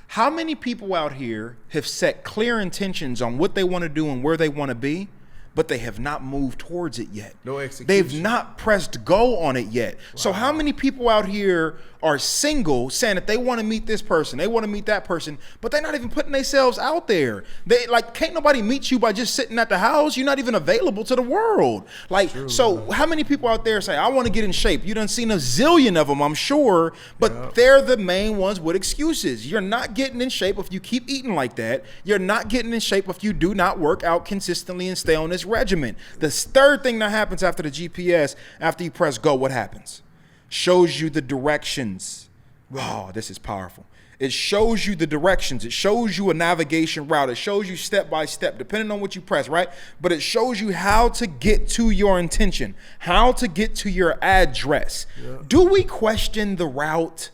How many people out here have set clear intentions on what they want to do and where they want to be, but they have not moved towards it yet? No execution. They've not pressed go on it yet. Wow. So how many people out here are single, saying that they want to meet this person, they want to meet that person, but they're not even putting themselves out there? They like, can't nobody meet you by just sitting at the house. You're not even available to the world. Like, true, so man. How many people out there say, I want to get in shape? You done seen a zillion of them, I'm sure, but they're the main ones with excuses. You're not getting in shape if you keep eating like that. You're not getting in shape if you do not work out consistently and stay on this regimen. The third thing that happens after the GPS, after you press go, what happens? Shows you the directions. Oh, this is powerful. It shows you the directions. It shows you a navigation route. It shows you step by step, depending on what you press, right? But it shows you how to get to your intention, how to get to your address. Yeah. Do we question the route?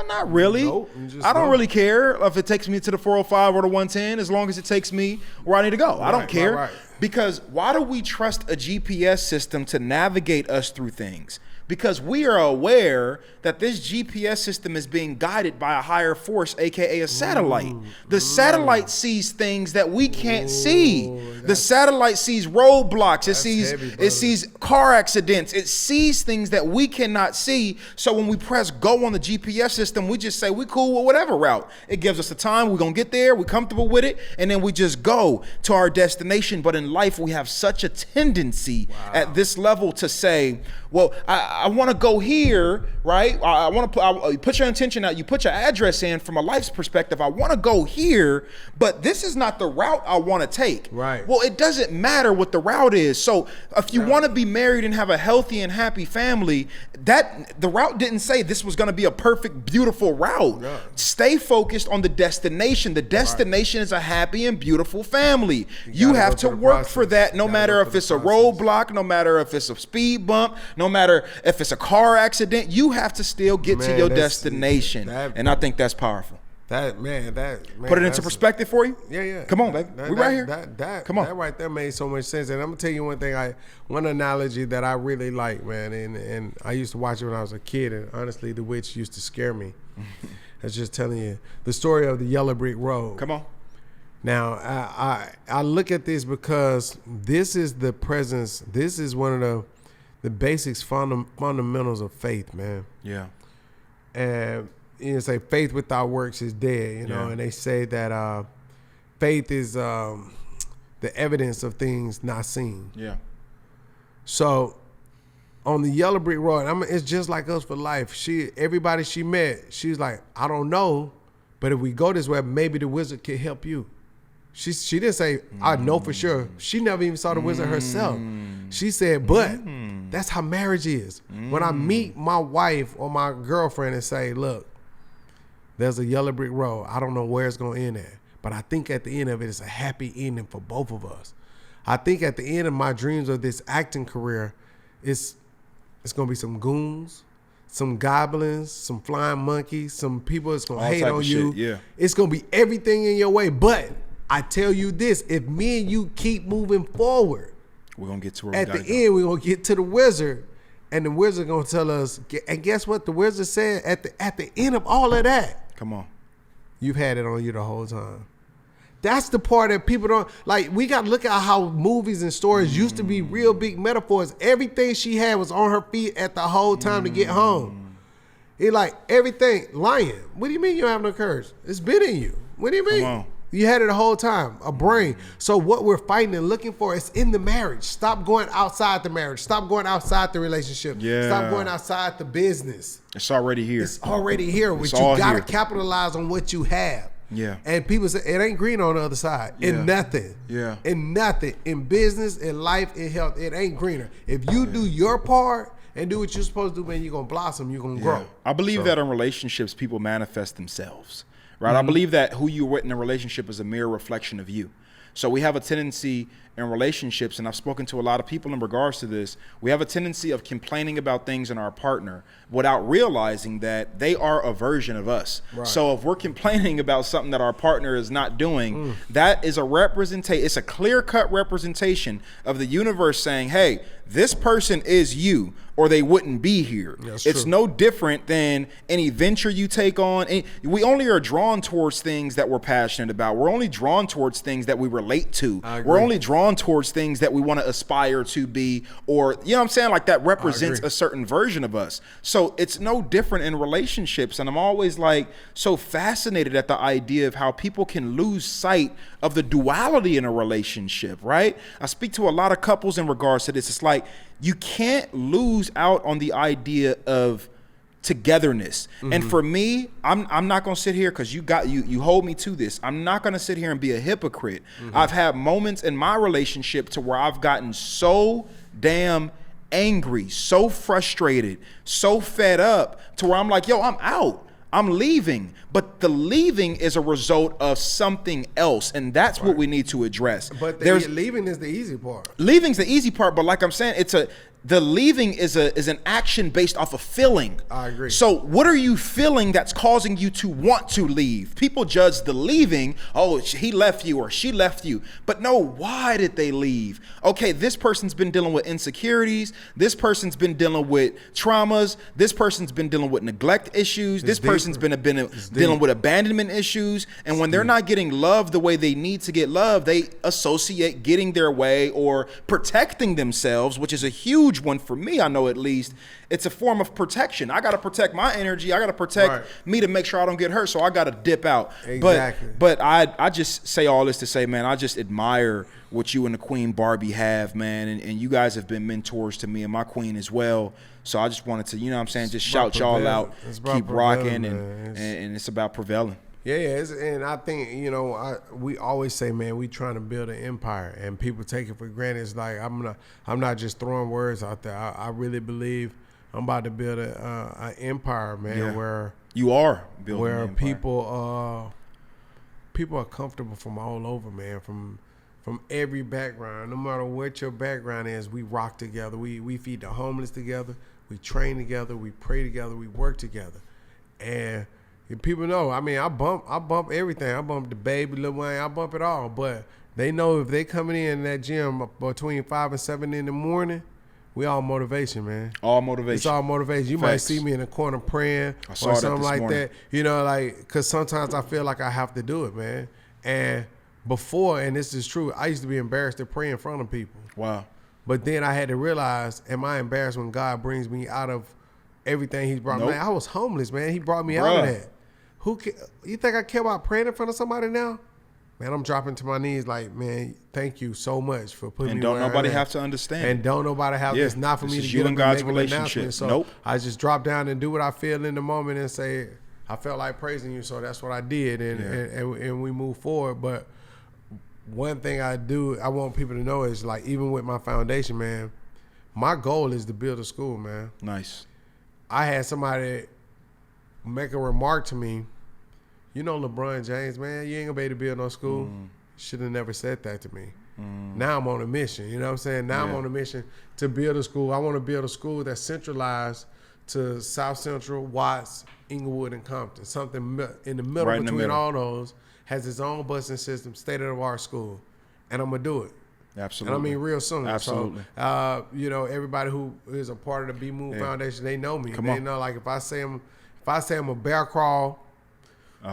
Not really. Nope, I don't really care if it takes me to the 405 or the 110, as long as it takes me where I need to go. I don't care. Right. Because why do we trust a GPS system to navigate us through things? Because we are aware that this GPS system is being guided by a higher force, aka a satellite. The satellite sees things that we can't see. The satellite sees roadblocks. It sees car accidents. It sees things that we cannot see. So when we press go on the GPS system, we just say we cool with whatever route. It gives us the time. We're gonna get there. We're comfortable with it, and then we just go to our destination. But in life, we have such a tendency at this level to say, well, I want to go here, right? I want to put your intention out. You put your address in from a life's perspective. I want to go here, but this is not the route I want to take. Right. Well, it doesn't matter what the route is. So if you want to be married and have a healthy and happy family, that the route didn't say this was going to be a perfect, beautiful route. No. Stay focused on the destination. The destination is a happy and beautiful family. You have to work for that, no matter if it's a roadblock, no matter if it's a speed bump, no matter if it's a car accident, you have to still get to your destination. And I think that's powerful. Put it into perspective for you? Yeah. Come on, baby. We right here. Come on. That right there made so much sense. And I'm gonna tell you one thing, one analogy that I really like, man, and I used to watch it when I was a kid, and honestly, the witch used to scare me. I was just telling you the story of the yellow brick road. Come on. Now, I look at this because this is the presence. This is one of the basics, fundamentals of faith, man. Yeah. And say faith without works is dead, you know, and they say that faith is the evidence of things not seen. Yeah. So on the yellow brick road, it's just like us for life. Everybody she met, she's like, I don't know, but if we go this way, maybe the wizard can help you. She didn't say, I know for sure. She never even saw the wizard herself. She said, but that's how marriage is. When I meet my wife or my girlfriend and say, look, there's a yellow brick road. I don't know where it's going to end at, but I think at the end of it, it's a happy ending for both of us. I think at the end of my dreams of this acting career, it's going to be some goons, some goblins, some flying monkeys, some people that's going to hate on you. Yeah. It's going to be everything in your way, but I tell you this, if me and you keep moving forward, we're going to get to where at the end, we're going to get to the wizard, and the wizard going to tell us, and guess what the wizard said at the end of all of that? Come on. You've had it on you the whole time. That's the part that people don't, like, we got to look at how movies and stories used to be real big metaphors. Everything she had was on her feet at the whole time to get home. It like everything, lying. What do you mean you don't have no courage? It's been in you. What do you mean? Come on. You had it the whole time, a brain. So what we're fighting and looking for is in the marriage. Stop going outside the marriage. Stop going outside the relationship. Yeah. Stop going outside the business. It's already here. It's already here. But you got to capitalize on what you have. Yeah. And people say, it ain't green on the other side. Yeah. In nothing. Yeah. In nothing. In business, in life, in health, it ain't greener. If you do your part and do what you're supposed to do, man, you're going to blossom. You're going to grow. I believe that in relationships, people manifest themselves. Right. I believe that who you're with in a relationship is a mere reflection of you. So we have a tendency in relationships, and I've spoken to a lot of people in regards to this, we have a tendency of complaining about things in our partner without realizing that they are a version of us. Right. So if we're complaining about something that our partner is not doing, that is a representation. It's a clear-cut representation of the universe saying, hey, this person is you, or they wouldn't be here. It's no different than any venture you take on. We only are drawn towards things that we're passionate about. We're only drawn towards things that we relate to. We're only drawn towards things that we want to aspire to be, or, you know what I'm saying? Like that represents a certain version of us. So it's no different in relationships. And I'm always like so fascinated at the idea of how people can lose sight of the duality in a relationship, right? I speak to a lot of couples in regards to this. It's like, you can't lose out on the idea of togetherness. And for me, I'm not gonna sit here, because you hold me to this. I'm not gonna sit here and be a hypocrite. I've had moments in my relationship to where I've gotten so damn angry, so frustrated, so fed up, to where I'm like, yo, I'm out. I'm leaving, but the leaving is a result of something else, and that's what we need to address. But leaving is the easy part. Leaving's the easy part, but like I'm saying, the leaving is an action based off of feeling. I agree. So what are you feeling that's causing you to want to leave? People judge the leaving, oh, he left you or she left you. But no, why did they leave? Okay, this person's been dealing with insecurities. This person's been dealing with traumas. This person's been dealing with neglect issues. This person's been dealing with abandonment issues. And when they're not getting love the way they need to get love, they associate getting their way or protecting themselves, which is a huge one for me. I know at least it's a form of protection. I got to protect my energy. I got to protect me to make sure I don't get hurt. So I got to dip out. Exactly. But I just say all this to say, man, I just admire what you and the Queen Barbie have, man. And you guys have been mentors to me and my queen as well. So I just wanted to, you know what I'm saying, just shout y'all out, keep rocking, and it's about prevailing. Yeah, and I think, you know, we always say, man, we trying to build an empire, and people take it for granted. It's like I'm not just throwing words out there. I really believe I'm about to build an empire, man, where you are building where an empire. people are comfortable from all over, man, from every background. No matter what your background is, we rock together. We feed the homeless together. We train together. We pray together. We work together, and people know, I mean, I bump everything. I bump the Baby, Lil Wayne, I bump it all. But they know if they coming in that gym between 5 and 7 in the morning, we all motivation, man. All motivation. It's all motivation. You might see me in the corner praying or something like that. You know, like, because sometimes I feel like I have to do it, man. And before, and this is true, I used to be embarrassed to pray in front of people. Wow. But then I had to realize, am I embarrassed when God brings me out of everything he's brought me? Man, I was homeless, man. He brought me out of that. You think I care about praying in front of somebody now? Man, I'm dropping to my knees like, man, thank you so much for putting me where And don't nobody have to understand. And don't nobody have this. Not for me to get up and God's make an announcement. So I just drop down and do what I feel in the moment and say, I felt like praising you, so that's what I did. And we move forward. But one thing I want people to know is, like, even with my foundation, man, my goal is to build a school, man. Nice. I had somebody make a remark to me. You know LeBron James, man, you ain't gonna be able to build no school. Should have never said that to me. Now I'm on a mission, you know what I'm saying? Now I'm on a mission to build a school. I want to build a school that's centralized to South Central, Watts, Inglewood, and Compton. Something in the middle between all those, has its own busing system, state-of-the-art school. And I'm gonna do it. Absolutely. And I mean real soon. Absolutely. So, you know, everybody who is a part of the B Move Foundation, they know me. They know, like, if I say I'm a bear crawl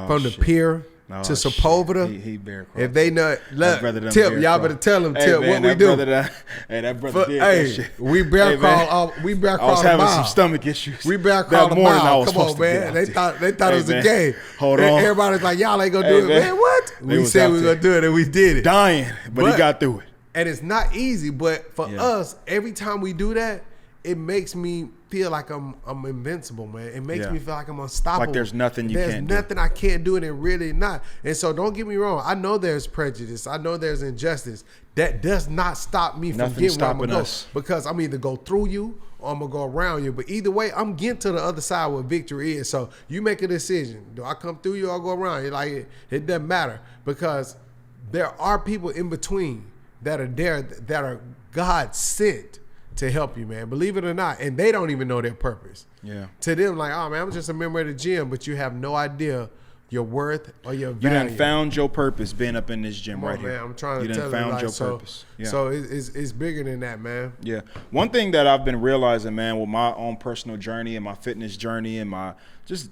from the pier to Sepulveda, he bear crawl. if they know, look, Tip, y'all better tell him, Tip, what we do. That brother did that shit. We bear crawl. We bear crawl. I was having some stomach issues. We bear crawl a mile. Come on, man. They thought it was a game. Hold on. Everybody's like, y'all ain't gonna do it, man. What? We said we were gonna do it, and we did it. Dying, but he got through it. And it's not easy, but for us, every time we do that, it makes me feel like I'm invincible, man. It makes me feel like I'm unstoppable. Like there's nothing you can't do. There's nothing I can't do, and it really not. And so don't get me wrong. I know there's prejudice. I know there's injustice. That does not stop me from getting where I'm going to go. Because I'm either go through you or I'm going to go around you. But either way, I'm getting to the other side where victory is. So you make a decision. Do I come through you or go around you? Like, it doesn't matter. Because there are people in between that are there that are God sent to help you, man. Believe it or not. And they don't even know their purpose. Yeah. To them, like, oh, man, I'm just a member of the gym, but you have no idea your worth or your value. You done found your purpose being up in this gym right here. Man, I'm trying to tell you. You done found your purpose. Yeah. So it's bigger than that, man. Yeah. One thing that I've been realizing, man, with my own personal journey and my fitness journey and my just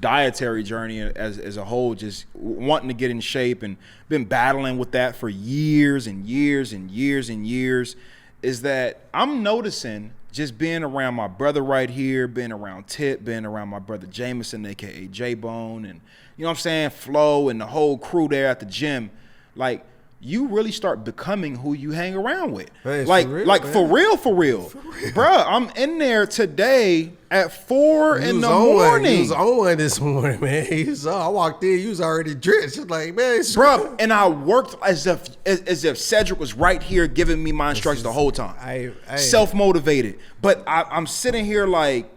dietary journey as a whole, just wanting to get in shape and been battling with that for years and years and years and years, is that I'm noticing just being around my brother right here, being around Tip, being around my brother Jameson, a.k.a. J-Bone, and, you know what I'm saying, Flo and the whole crew there at the gym, like, you really start becoming who you hang around with. Hey, like, for real. Bruh, I'm in there today at 4 in the morning. You was on one this morning, man. I walked in, you was already dressed. Just like, man, bruh, and I worked as if Cedric was right here giving me my instructions the whole time. Self-motivated. But I'm sitting here like,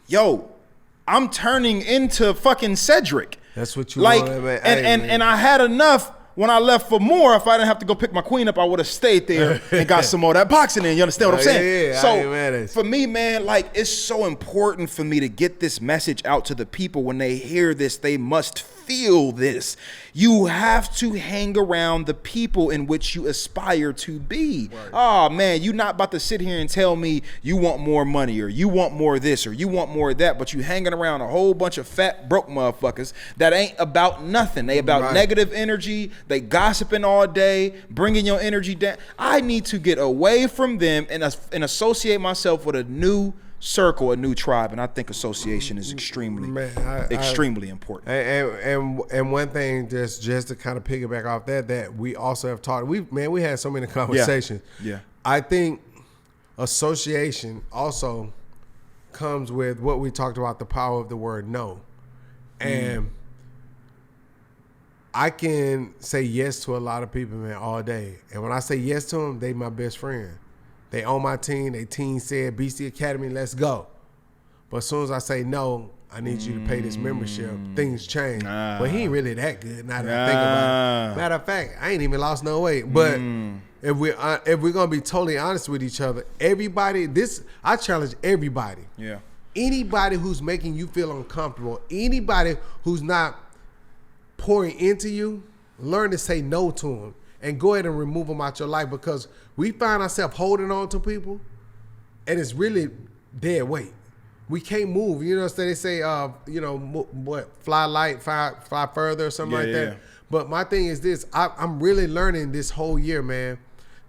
yo, I'm turning into fucking Cedric. That's what you like, want, man. And I had enough when I left for more. If I didn't have to go pick my queen up, I would have stayed there and got some more of that boxing in. You understand what I'm saying? Yeah, so for me, man, like, it's so important for me to get this message out to the people. When they hear this, they must feel this. You have to hang around the people in which you aspire to be. Right. Oh man, you're not about to sit here and tell me you want more money or you want more of this or you want more of that, but you hanging around a whole bunch of fat broke motherfuckers that ain't about nothing. They about negative energy. They gossiping all day, bringing your energy down. I need to get away from them and associate myself with a new circle, a new tribe, and I think association is extremely important. And one thing, just to kind of piggyback off that we also have talked. We had so many conversations. Yeah. I think association also comes with what we talked about, the power of the word no, and I can say yes to a lot of people, man, all day, and when I say yes to them, they my best friend. They on my team. They team said, Beastie Academy, let's go. But as soon as I say no, I need you to pay this membership, things change. But he ain't really that good now that I think about it. Matter of fact, I ain't even lost no weight. But if we're gonna be totally honest with each other, I challenge everybody. Yeah. Anybody who's making you feel uncomfortable, anybody who's not pouring into you, learn to say no to them. And go ahead and remove them out your life, because we find ourselves holding on to people and it's really dead weight. We can't move. You know, so they say, fly light, fly further or something like that. But my thing is this, I'm really learning this whole year, man,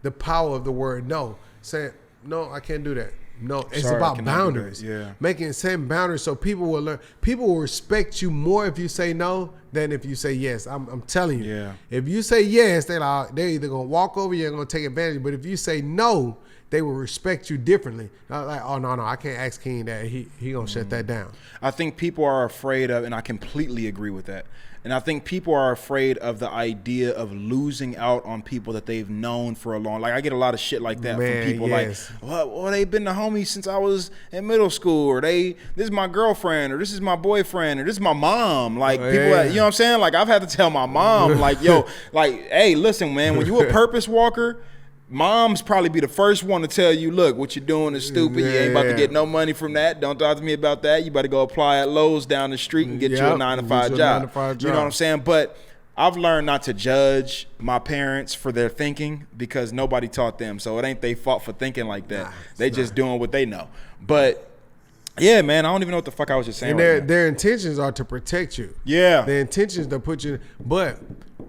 the power of the word no. Saying, no, I can't do that. No, it's about boundaries. Setting boundaries so people will learn. People will respect you more if you say no than if you say yes. I'm telling you. Yeah. If you say yes, they're either gonna walk over you or gonna take advantage. But if you say no, they will respect you differently. Like, oh no, I can't ask King that. He gonna shut that down. I think people are afraid of, and I completely agree with that. And I think people are afraid of the idea of losing out on people that they've known for a long. Like, I get a lot of shit like that from people. Yes. Like, well, they've been the homies since I was in middle school, or this is my girlfriend, or this is my boyfriend, or this is my mom. Like, people, you know what I'm saying? Like, I've had to tell my mom, like, yo, like, hey, listen, man, when you a purpose walker, mom's probably be the first one to tell you, look, what you're doing is stupid. You ain't about to get no money from that. Don't talk to me about that. You better go apply at Lowe's down the street and get you a 9-to-5 job. You know what I'm saying? But I've learned not to judge my parents for their thinking, because nobody taught them. So it ain't their fault for thinking like that. They just doing what they know. But yeah, man, I don't even know what the fuck I was just saying. And their intentions are to protect you. Yeah. Their intentions to put you, but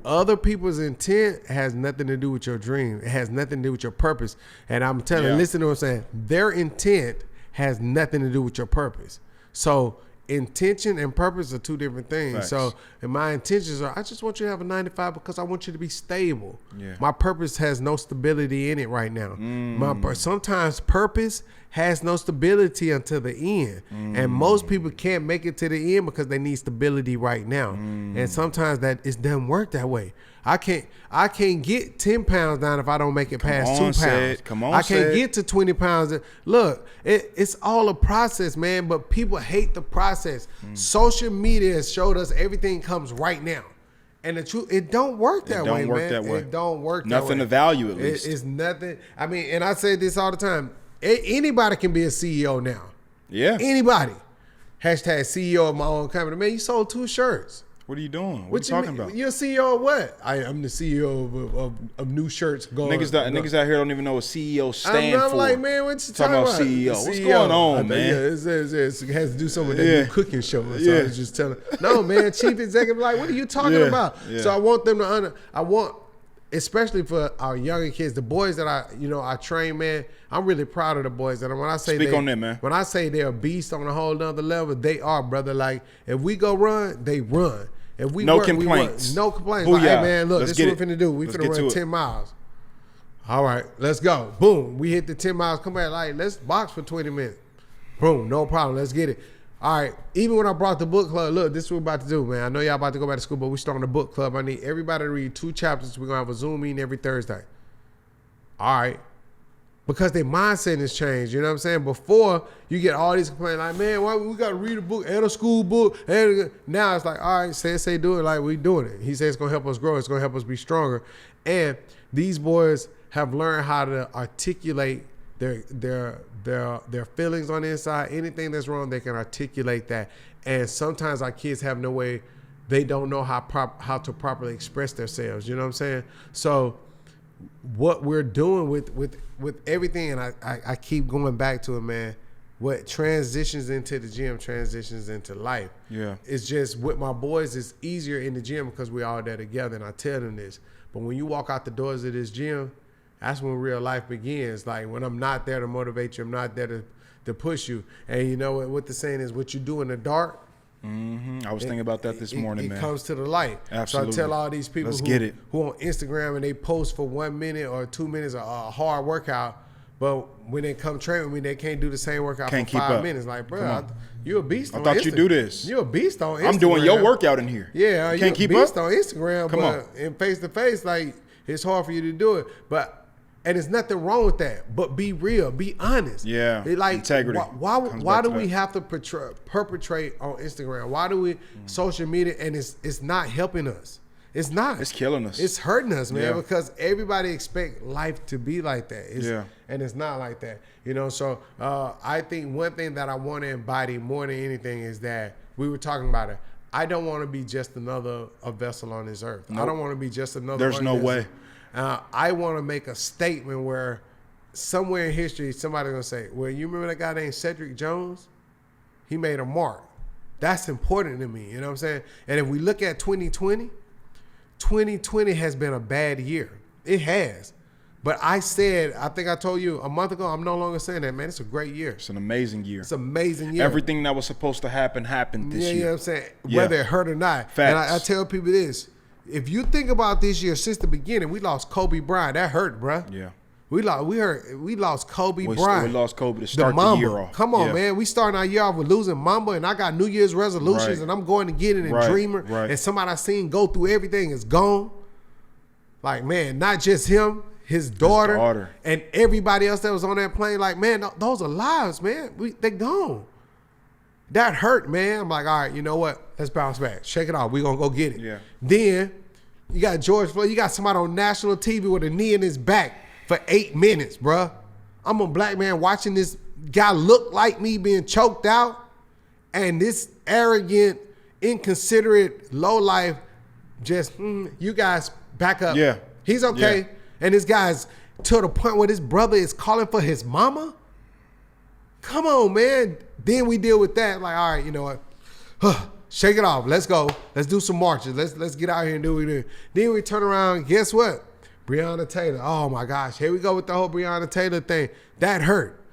other people's intent has nothing to do with your dream. It has nothing to do with your purpose. And I'm telling, listen to what I'm saying. Their intent has nothing to do with your purpose. So intention and purpose are two different things. Facts. So, and my intentions are, I just want you to have a 9-to-5 because I want you to be stable. Yeah. My purpose has no stability in it right now. Sometimes purpose has no stability until the end. And most people can't make it to the end because they need stability right now. And sometimes that it doesn't work that way. I can't get 10 pounds down if I don't make it past 2 pounds. I can't get to 20 pounds. Look, it's all a process, man, but people hate the process. Social media has showed us everything comes right now. And the truth, it don't work that way, man. It don't work that way. Nothing to value, at least. It's nothing. I mean, and I say this all the time. Anybody can be a CEO now. Yeah. Anybody. Hashtag CEO of my own company. Man, you sold 2 shirts. What are you doing? What are you talking about? You're a CEO of what? I'm the CEO of new shirts. Niggas out here don't even know what CEO stand for. I'm like, man, what you talking about? CEO. What's going on, man? Yeah, it has to do something with that new cooking show. So I was just telling. No, man, chief executive, like, what are you talking about? Yeah. So I want them to especially for our younger kids, the boys that I train, man, I'm really proud of the boys. And when I say Speak on them, man. When I say they're a beast on a whole nother level, they are, brother. Like, if we go run, they run. If we no complaints. No complaints. Like, hey, man, look, this is what we're finna do. We finna run 10 miles. All right, let's go. Boom. We hit the 10 miles. Come back. Like, let's box for 20 minutes. Boom. No problem. Let's get it. All right. Even when I brought the book club, look, this is what we're about to do, man. I know y'all about to go back to school, but we're starting a book club. I need everybody to read 2 chapters. We're going to have a Zoom meeting every Thursday. All right. Because their mindset has changed. You know what I'm saying? Before, you get all these complaints like, man, why we got to read a book and a school book? And now it's like, all right, say, do it like we doing it. He says it's going to help us grow. It's going to help us be stronger. And these boys have learned how to articulate their feelings on the inside. Anything that's wrong, they can articulate that. And sometimes our kids have no way, they don't know how to properly express themselves. You know what I'm saying? So what we're doing with everything, and I keep going back to it, man, what transitions into the gym transitions into life. Yeah. It's just with my boys, it's easier in the gym because we're all there together, and I tell them this. But when you walk out the doors of this gym, that's when real life begins. Like when I'm not there to motivate you, I'm not there to push you. And you know what the saying is, what you do in the dark, I was thinking about that this morning, man. It comes to the light. Absolutely. So I tell all these people who on Instagram and they post for 1 minute or 2 minutes a hard workout, but when they come train with me, they can't do the same workout for 5 minutes. Like, bro, you're a beast on Instagram. I thought you do this. You're a beast on Instagram. I'm doing your workout in here. Yeah, you can't you're keep a beast up? on Instagram, Come but on. in face-to-face, like, it's hard for you to do it. And there's nothing wrong with that. But be real, be honest. Yeah, like, integrity. Why do we have to perpetrate on Instagram? Why do we social media and it's not helping us? It's not. It's killing us. It's hurting us, man, Yeah. because everybody expect life to be like that. And it's not like that. You know, so I think one thing that I want to embody more than anything is that we were talking about it. I don't want to be just another vessel on this earth. Nope. I don't want to be just another. There's no way. I want to make a statement where somewhere in history, somebody's going to say, well, you remember that guy named Cedric Jones? He made a mark. That's important to me. You know what I'm saying? And if we look at 2020, 2020 has been a bad year. It has. But I think I told you a month ago, I'm no longer saying that, man. It's a great year. It's an amazing year. It's an amazing year. Everything that was supposed to happen happened this year. You know what I'm saying? Whether it hurt or not. Facts. And I tell people this. If you think about this year since the beginning, we lost Kobe Bryant. That hurt, bro. Yeah. We lost Kobe Bryant. We lost Kobe to start the year off. Come on, man. We starting our year off with losing Mamba, and I got New Year's resolutions, and I'm going to get it and Dreamer. Right. And somebody I seen go through everything is gone. Like, man, not just him, his daughter, and everybody else that was on that plane. Like, man, those are lives, man. They gone. That hurt, man. I'm like, all right, you know what? Let's bounce back. Shake it off. We're going to go get it. Yeah. Then you got George Floyd. You got somebody on national TV with a knee in his back for 8 minutes, bruh. I'm a black man watching this guy look like me being choked out, and this arrogant, inconsiderate, lowlife just, you guys back up. Yeah. He's okay. Yeah. And this guy's to the point where this brother is calling for his mama. Come on, man. Then we deal with that. Like, all right, you know what? Shake it off. Let's go. Let's do some marches. Let's get out here and do what we do. Then we turn around. Guess what? Breonna Taylor. Oh my gosh. Here we go with the whole Breonna Taylor thing. That hurt.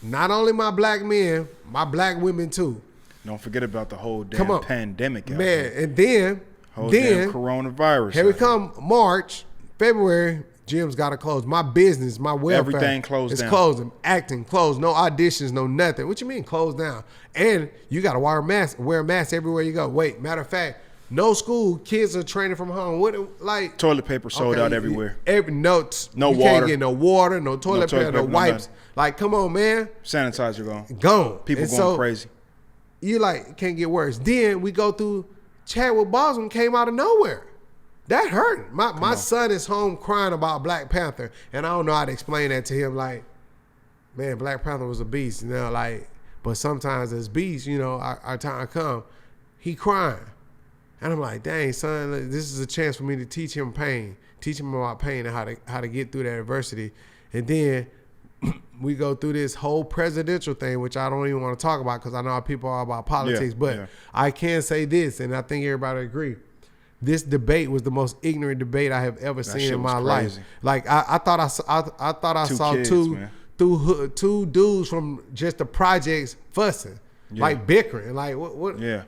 Not only my black men, my black women too. Don't forget about the whole damn pandemic. Man, and then damn coronavirus. Here we come March, February. Gyms got to close. My business, my welfare. Everything closed down. It's closing. Acting closed. No auditions, no nothing. What you mean closed down? And you got to wear a mask everywhere you go. Wait, matter of fact, no school. Kids are training from home. What, like toilet paper sold out everywhere. No water. You can't get no water, no toilet paper, no wipes. Nothing. Like, come on, man. Sanitizer gone. Gone. People and going crazy. You like, can't get worse. Then we go through Chadwick Boseman came out of nowhere. That hurt. My son is home crying about Black Panther, and I don't know how to explain that to him. Like, man, Black Panther was a beast, you know. Like, but sometimes as beasts, you know, our time come, he crying, and I'm like, dang, son, this is a chance for me to teach him pain, teach him about pain and how to get through that adversity, and then we go through this whole presidential thing, which I don't even want to talk about because I know how people are about politics, but I can say this, and I think everybody agree. This debate was the most ignorant debate I have ever seen in my life. Like I thought I saw two dudes from just the projects fussing, like bickering, like what? Yeah,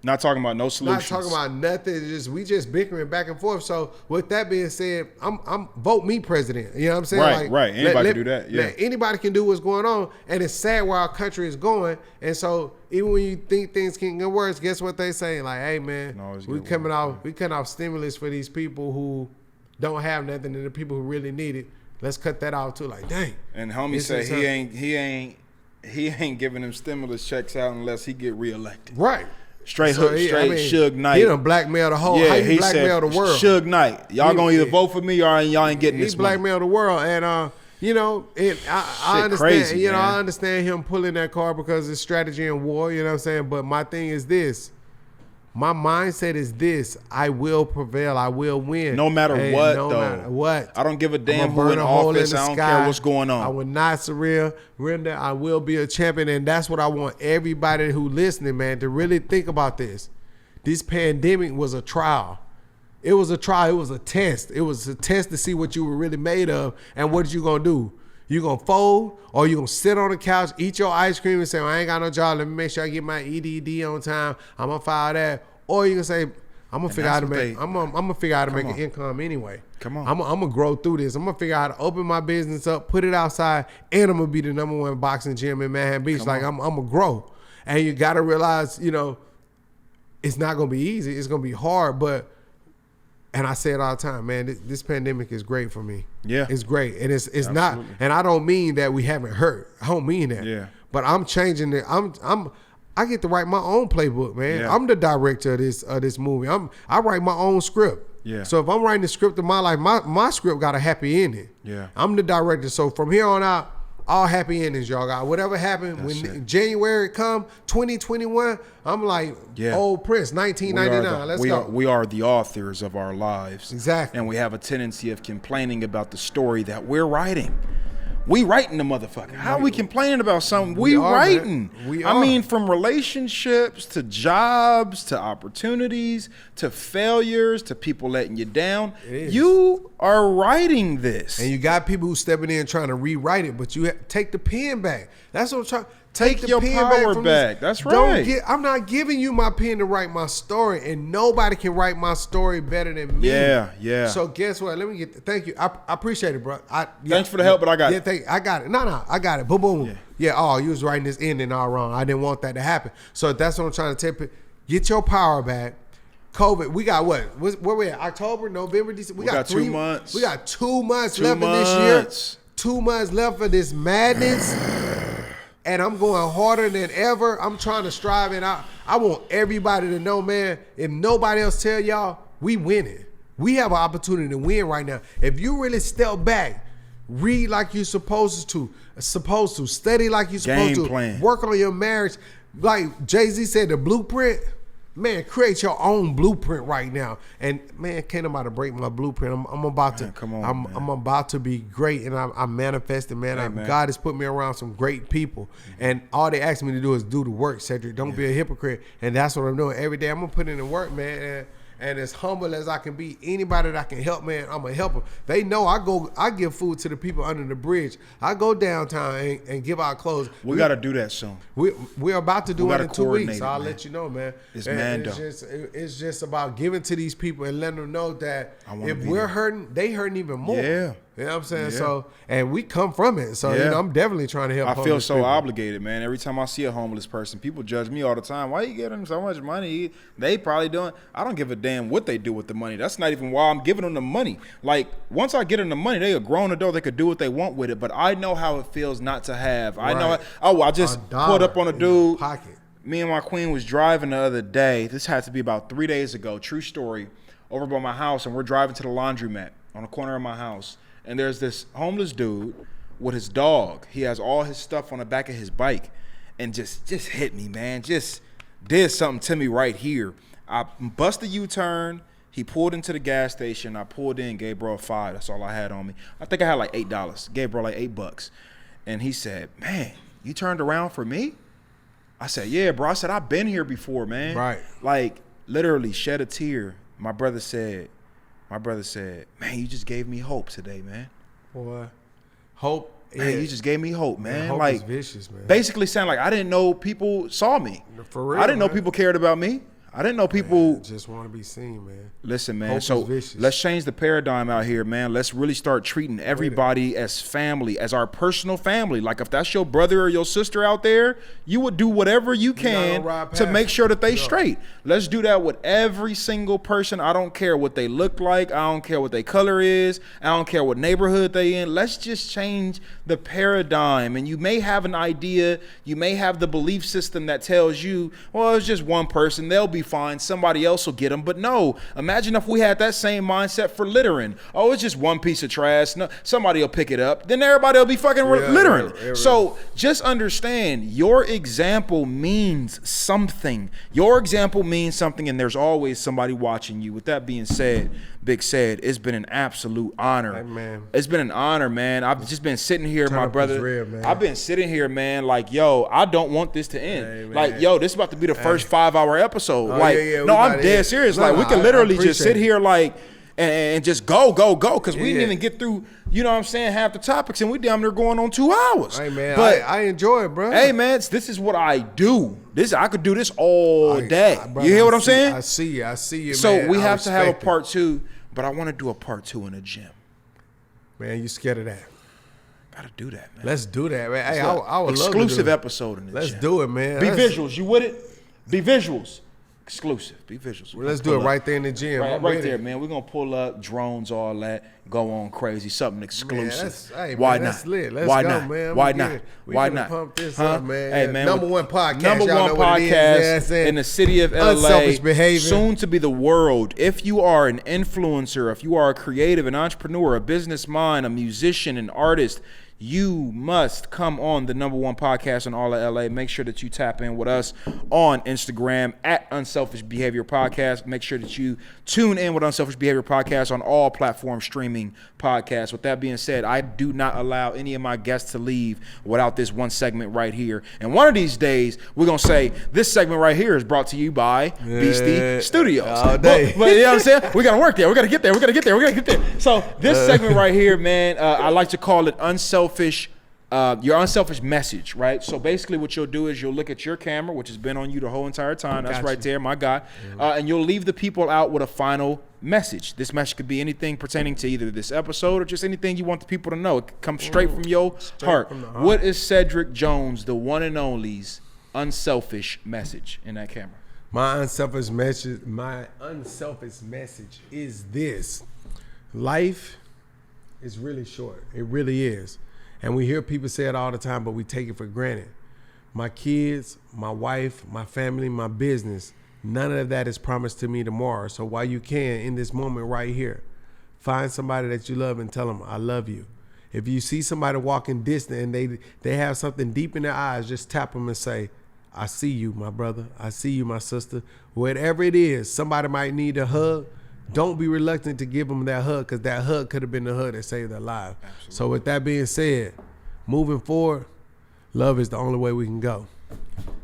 not talking about no solutions. Not talking about nothing. We just bickering back and forth. So with that being said, I'm vote me president. You know what I'm saying? Right. Anybody can do that. Yeah. Anybody can do what's going on, and it's sad where our country is going. And so even when you think things can get worse, guess what they say? Like, hey man, we cutting off stimulus for these people who don't have nothing, and the people who really need it. let's cut that out too. Like, dang. And homie said he ain't giving them stimulus checks out unless he get reelected. Right. Straight Suge Knight. He done blackmail the whole. How you blackmail the world? Suge Knight. Y'all gonna either vote for me or y'all ain't getting this. He blackmailed the world, and you know, I understand. Crazy, you know, man. I understand him pulling that card because it's strategy and war. You know what I'm saying? But my thing is this. My mindset is this: I will prevail. I will win. No matter what, no though. matter what. I don't give a damn who in office. I don't care what's going on. I will not surrender. I will be a champion, and that's what I want everybody who listening, man, to really think about this. This pandemic was a trial. It was a trial. It was a test. It was a test to see what you were really made of and what you gonna do. You gonna fold, or you gonna sit on the couch, eat your ice cream, and say, well, I ain't got no job. Let me make sure I get my EDD on time. I'm gonna file that. Or you can say, I'm gonna figure out how to make. I'm gonna figure out how to make an income anyway. Come on. I'm gonna grow through this. I'm gonna figure out how to open my business up, put it outside, and I'm gonna be the #1 boxing gym in Manhattan Beach. I'm gonna grow. And you gotta realize, you know, it's not gonna be easy. It's gonna be hard, but. And I say it all the time, man. This pandemic is great for me. Yeah, it's great, and it's not. And I don't mean that we haven't hurt. I don't mean that. Yeah. But I'm changing it. I get to write my own playbook, man. Yeah. I'm the director of this movie. I write my own script. Yeah. So if I'm writing the script of my life, my script got a happy ending. Yeah. I'm the director. So from here on out, all happy endings, y'all got. Whatever happened when January come, 2021, I'm like, old Prince, 1999. Let's go. We are the authors of our lives. Exactly. And we have a tendency of complaining about the story that we're writing. We writing the motherfucker. How are we complaining about something? We writing. I mean, from relationships to jobs to opportunities to failures to people letting you down. You are writing this. And you got people who stepping in trying to rewrite it, but you take the pen back. That's what I'm trying. Take your power back. That's right. I'm not giving you my pen to write my story, and nobody can write my story better than me. Yeah. So guess what? Let me get. Thank you. I appreciate it, bro. Thanks for the help, but I got it. I got it. No, I got it. Boom, boom. Yeah. Oh, you was writing this ending all wrong. I didn't want that to happen. So that's what I'm trying to tell you. Get your power back. COVID, we got what? Where we at? October, November, December. We got 2 months. We got 2 months left in this year. 2 months left for this madness. And I'm going harder than ever. I'm trying to strive, and I want everybody to know, man, if nobody else tell y'all, we winning. We have an opportunity to win right now. If you really step back, read like you're supposed to, study like you're supposed to, work on your marriage. Like Jay-Z said, the blueprint, man, create your own blueprint right now. And man, can't nobody break my blueprint. I'm about to I'm about to be great, and I'm manifesting, man. God has put me around some great people. And all they ask me to do is do the work, Cedric. Don't be a hypocrite. And that's what I'm doing every day. I'm gonna put in the work, man. And as humble as I can be, anybody that I can help, man, I'm gonna help them. They know I give food to the people under the bridge. I go downtown and give out clothes. We got to do that soon. We're about to do it in 2 weeks. So I'll let you know, man. It's just about giving to these people and letting them know that if we're hurting, they hurting even more. Yeah. You know what I'm saying? Yeah. So, and we come from it. So, you know, I'm definitely trying to help. I feel so obligated, man. Every time I see a homeless person, people judge me all the time. Why you giving them so much money? They probably doing. I don't give a damn what they do with the money. That's not even why I'm giving them the money. Like, once I get them the money, they a grown adult. They could do what they want with it. But I know how it feels not to have. I know. I just pulled up on a dude. Me and my queen was driving the other day. This had to be about 3 days ago. True story. Over by my house, and we're driving to the laundromat on the corner of my house. And there's this homeless dude with his dog. He has all his stuff on the back of his bike, and just hit me, man. Just did something to me right here. I bust a U-turn. He pulled into the gas station. I pulled in, gave bro a $5. That's all I had on me. I think I had like $8. Gave bro like $8. And he said, man, you turned around for me? I said, yeah, bro. I said, I've been here before, man. Right. Like, literally shed a tear. My brother said, man, you just gave me hope today, man. Boy, hope. Man, you just gave me hope, man. Hope like, is vicious, man. Basically saying, like, I didn't know people saw me. For real, I didn't know people cared about me. I didn't know people man, just want to be seen, man. Listen, man. So let's change the paradigm out here, man. Let's really start treating everybody as family, as our personal family. Like if that's your brother or your sister out there, you would do whatever you can to make sure that they straight. Let's do that with every single person. I don't care what they look like. I don't care what their color is. I don't care what neighborhood they in. Let's just change the paradigm. And you may have an idea. You may have the belief system that tells you, well, it's just one person. They'll be fine. Somebody else will get them. But no, imagine if we had that same mindset for littering. Oh, it's just one piece of trash. No, somebody will pick it up. Then everybody will be fucking littering. So just understand, your example means something. Your example means something, and there's always somebody watching you. With that being said, Big Ced, it's been an absolute honor. Hey, man. It's been an honor, man. I've just been sitting here, my brother. I've been sitting here, man, like, yo, I don't want this to end. Hey, like, yo, this is about to be the first 5-hour episode. No, I'm dead serious. Like, we can literally just sit here, like, and just go. Because we didn't even get through, you know what I'm saying, half the topics, and we damn near going on 2 hours. Hey, man, but I enjoy it, bro. Hey, man, this is what I do. I could do this all day. Brother, you hear what I'm saying? I see you, so man. We have to have a part 2. But I want to do a part 2 in the gym. Man, you scared of that? Gotta do that, man. Let's do that, man. Hey, I would love to exclusive episode in the gym. Let's do it, man. Be visuals. You with it? Be visuals. Exclusive. Be visuals. Well, let's do it right there in the gym. Right there, man. We're gonna pull up drones, all that, go on crazy, something exclusive. Man, why man, not? That's lit. Let's Why go, not? man. Why not? Why not? Pump this up, man. Hey, man. Number one podcast. Number one podcast in the city of LA. Unselfish behavior. Soon to be the world. If you are an influencer, if you are a creative, an entrepreneur, a business mind, a musician, an artist, you must come on the number one podcast in all of LA. Make sure that you tap in with us on Instagram at Unselfish Behavior Podcast. Make sure that you tune in with Unselfish Behavior Podcast on all platforms streaming podcasts. With that being said, I do not allow any of my guests to leave without this one segment right here. And one of these days, we're going to say this segment right here is brought to you by Beastie Studios. All day. But you know what I'm saying? We got to work there. We got to get there. We got to get there. We got to get there. So this segment right here, man, I like to call it your unselfish message, right? So basically what you'll do is you'll look at your camera, which has been on you the whole entire time. That's right there, my guy. And you'll leave the people out with a final message. This message could be anything pertaining to either this episode or just anything you want the people to know. It comes straight from your heart. What is Cedric Jones, the one and only's unselfish message in that camera? My unselfish message is this. Life is really short. It really is. And we hear people say it all the time, but we take it for granted. My kids, my wife, my family, my business, none of that is promised to me tomorrow. So while you can, in this moment right here, find somebody that you love and tell them, I love you. If you see somebody walking distant and they have something deep in their eyes, just tap them and say, I see you, my brother. I see you, my sister. Whatever it is, somebody might need a hug. Don't be reluctant to give them that hug, because that hug could have been the hug that saved their life. Absolutely. So with that being said, moving forward, love is the only way we can go.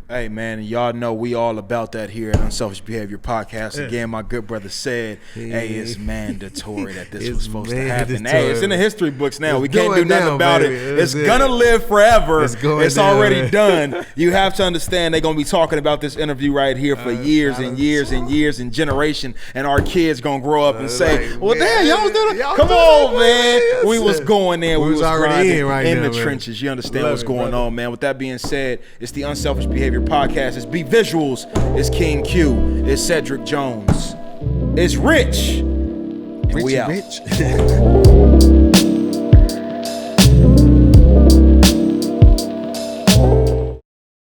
Hey, man, and y'all know we all about that here at Unselfish Behavior Podcast. Again, my good brother said, hey, it's mandatory that this was supposed to happen. Hey, it's in the history books now. We can't do nothing about it. It's going to live forever. It's already done. You have to understand they're going to be talking about this interview right here for years and years and years and generation, and our kids going to grow up and say, well, damn, y'all was doing it. Come on, man. We was going there. We was already in the trenches. You understand what's going on, man. With that being said, it's the Unselfish Behavior Podcast. It's Be Visuals. It's King Q. It's Cedric Jones. It's Rich. And we out. Rich.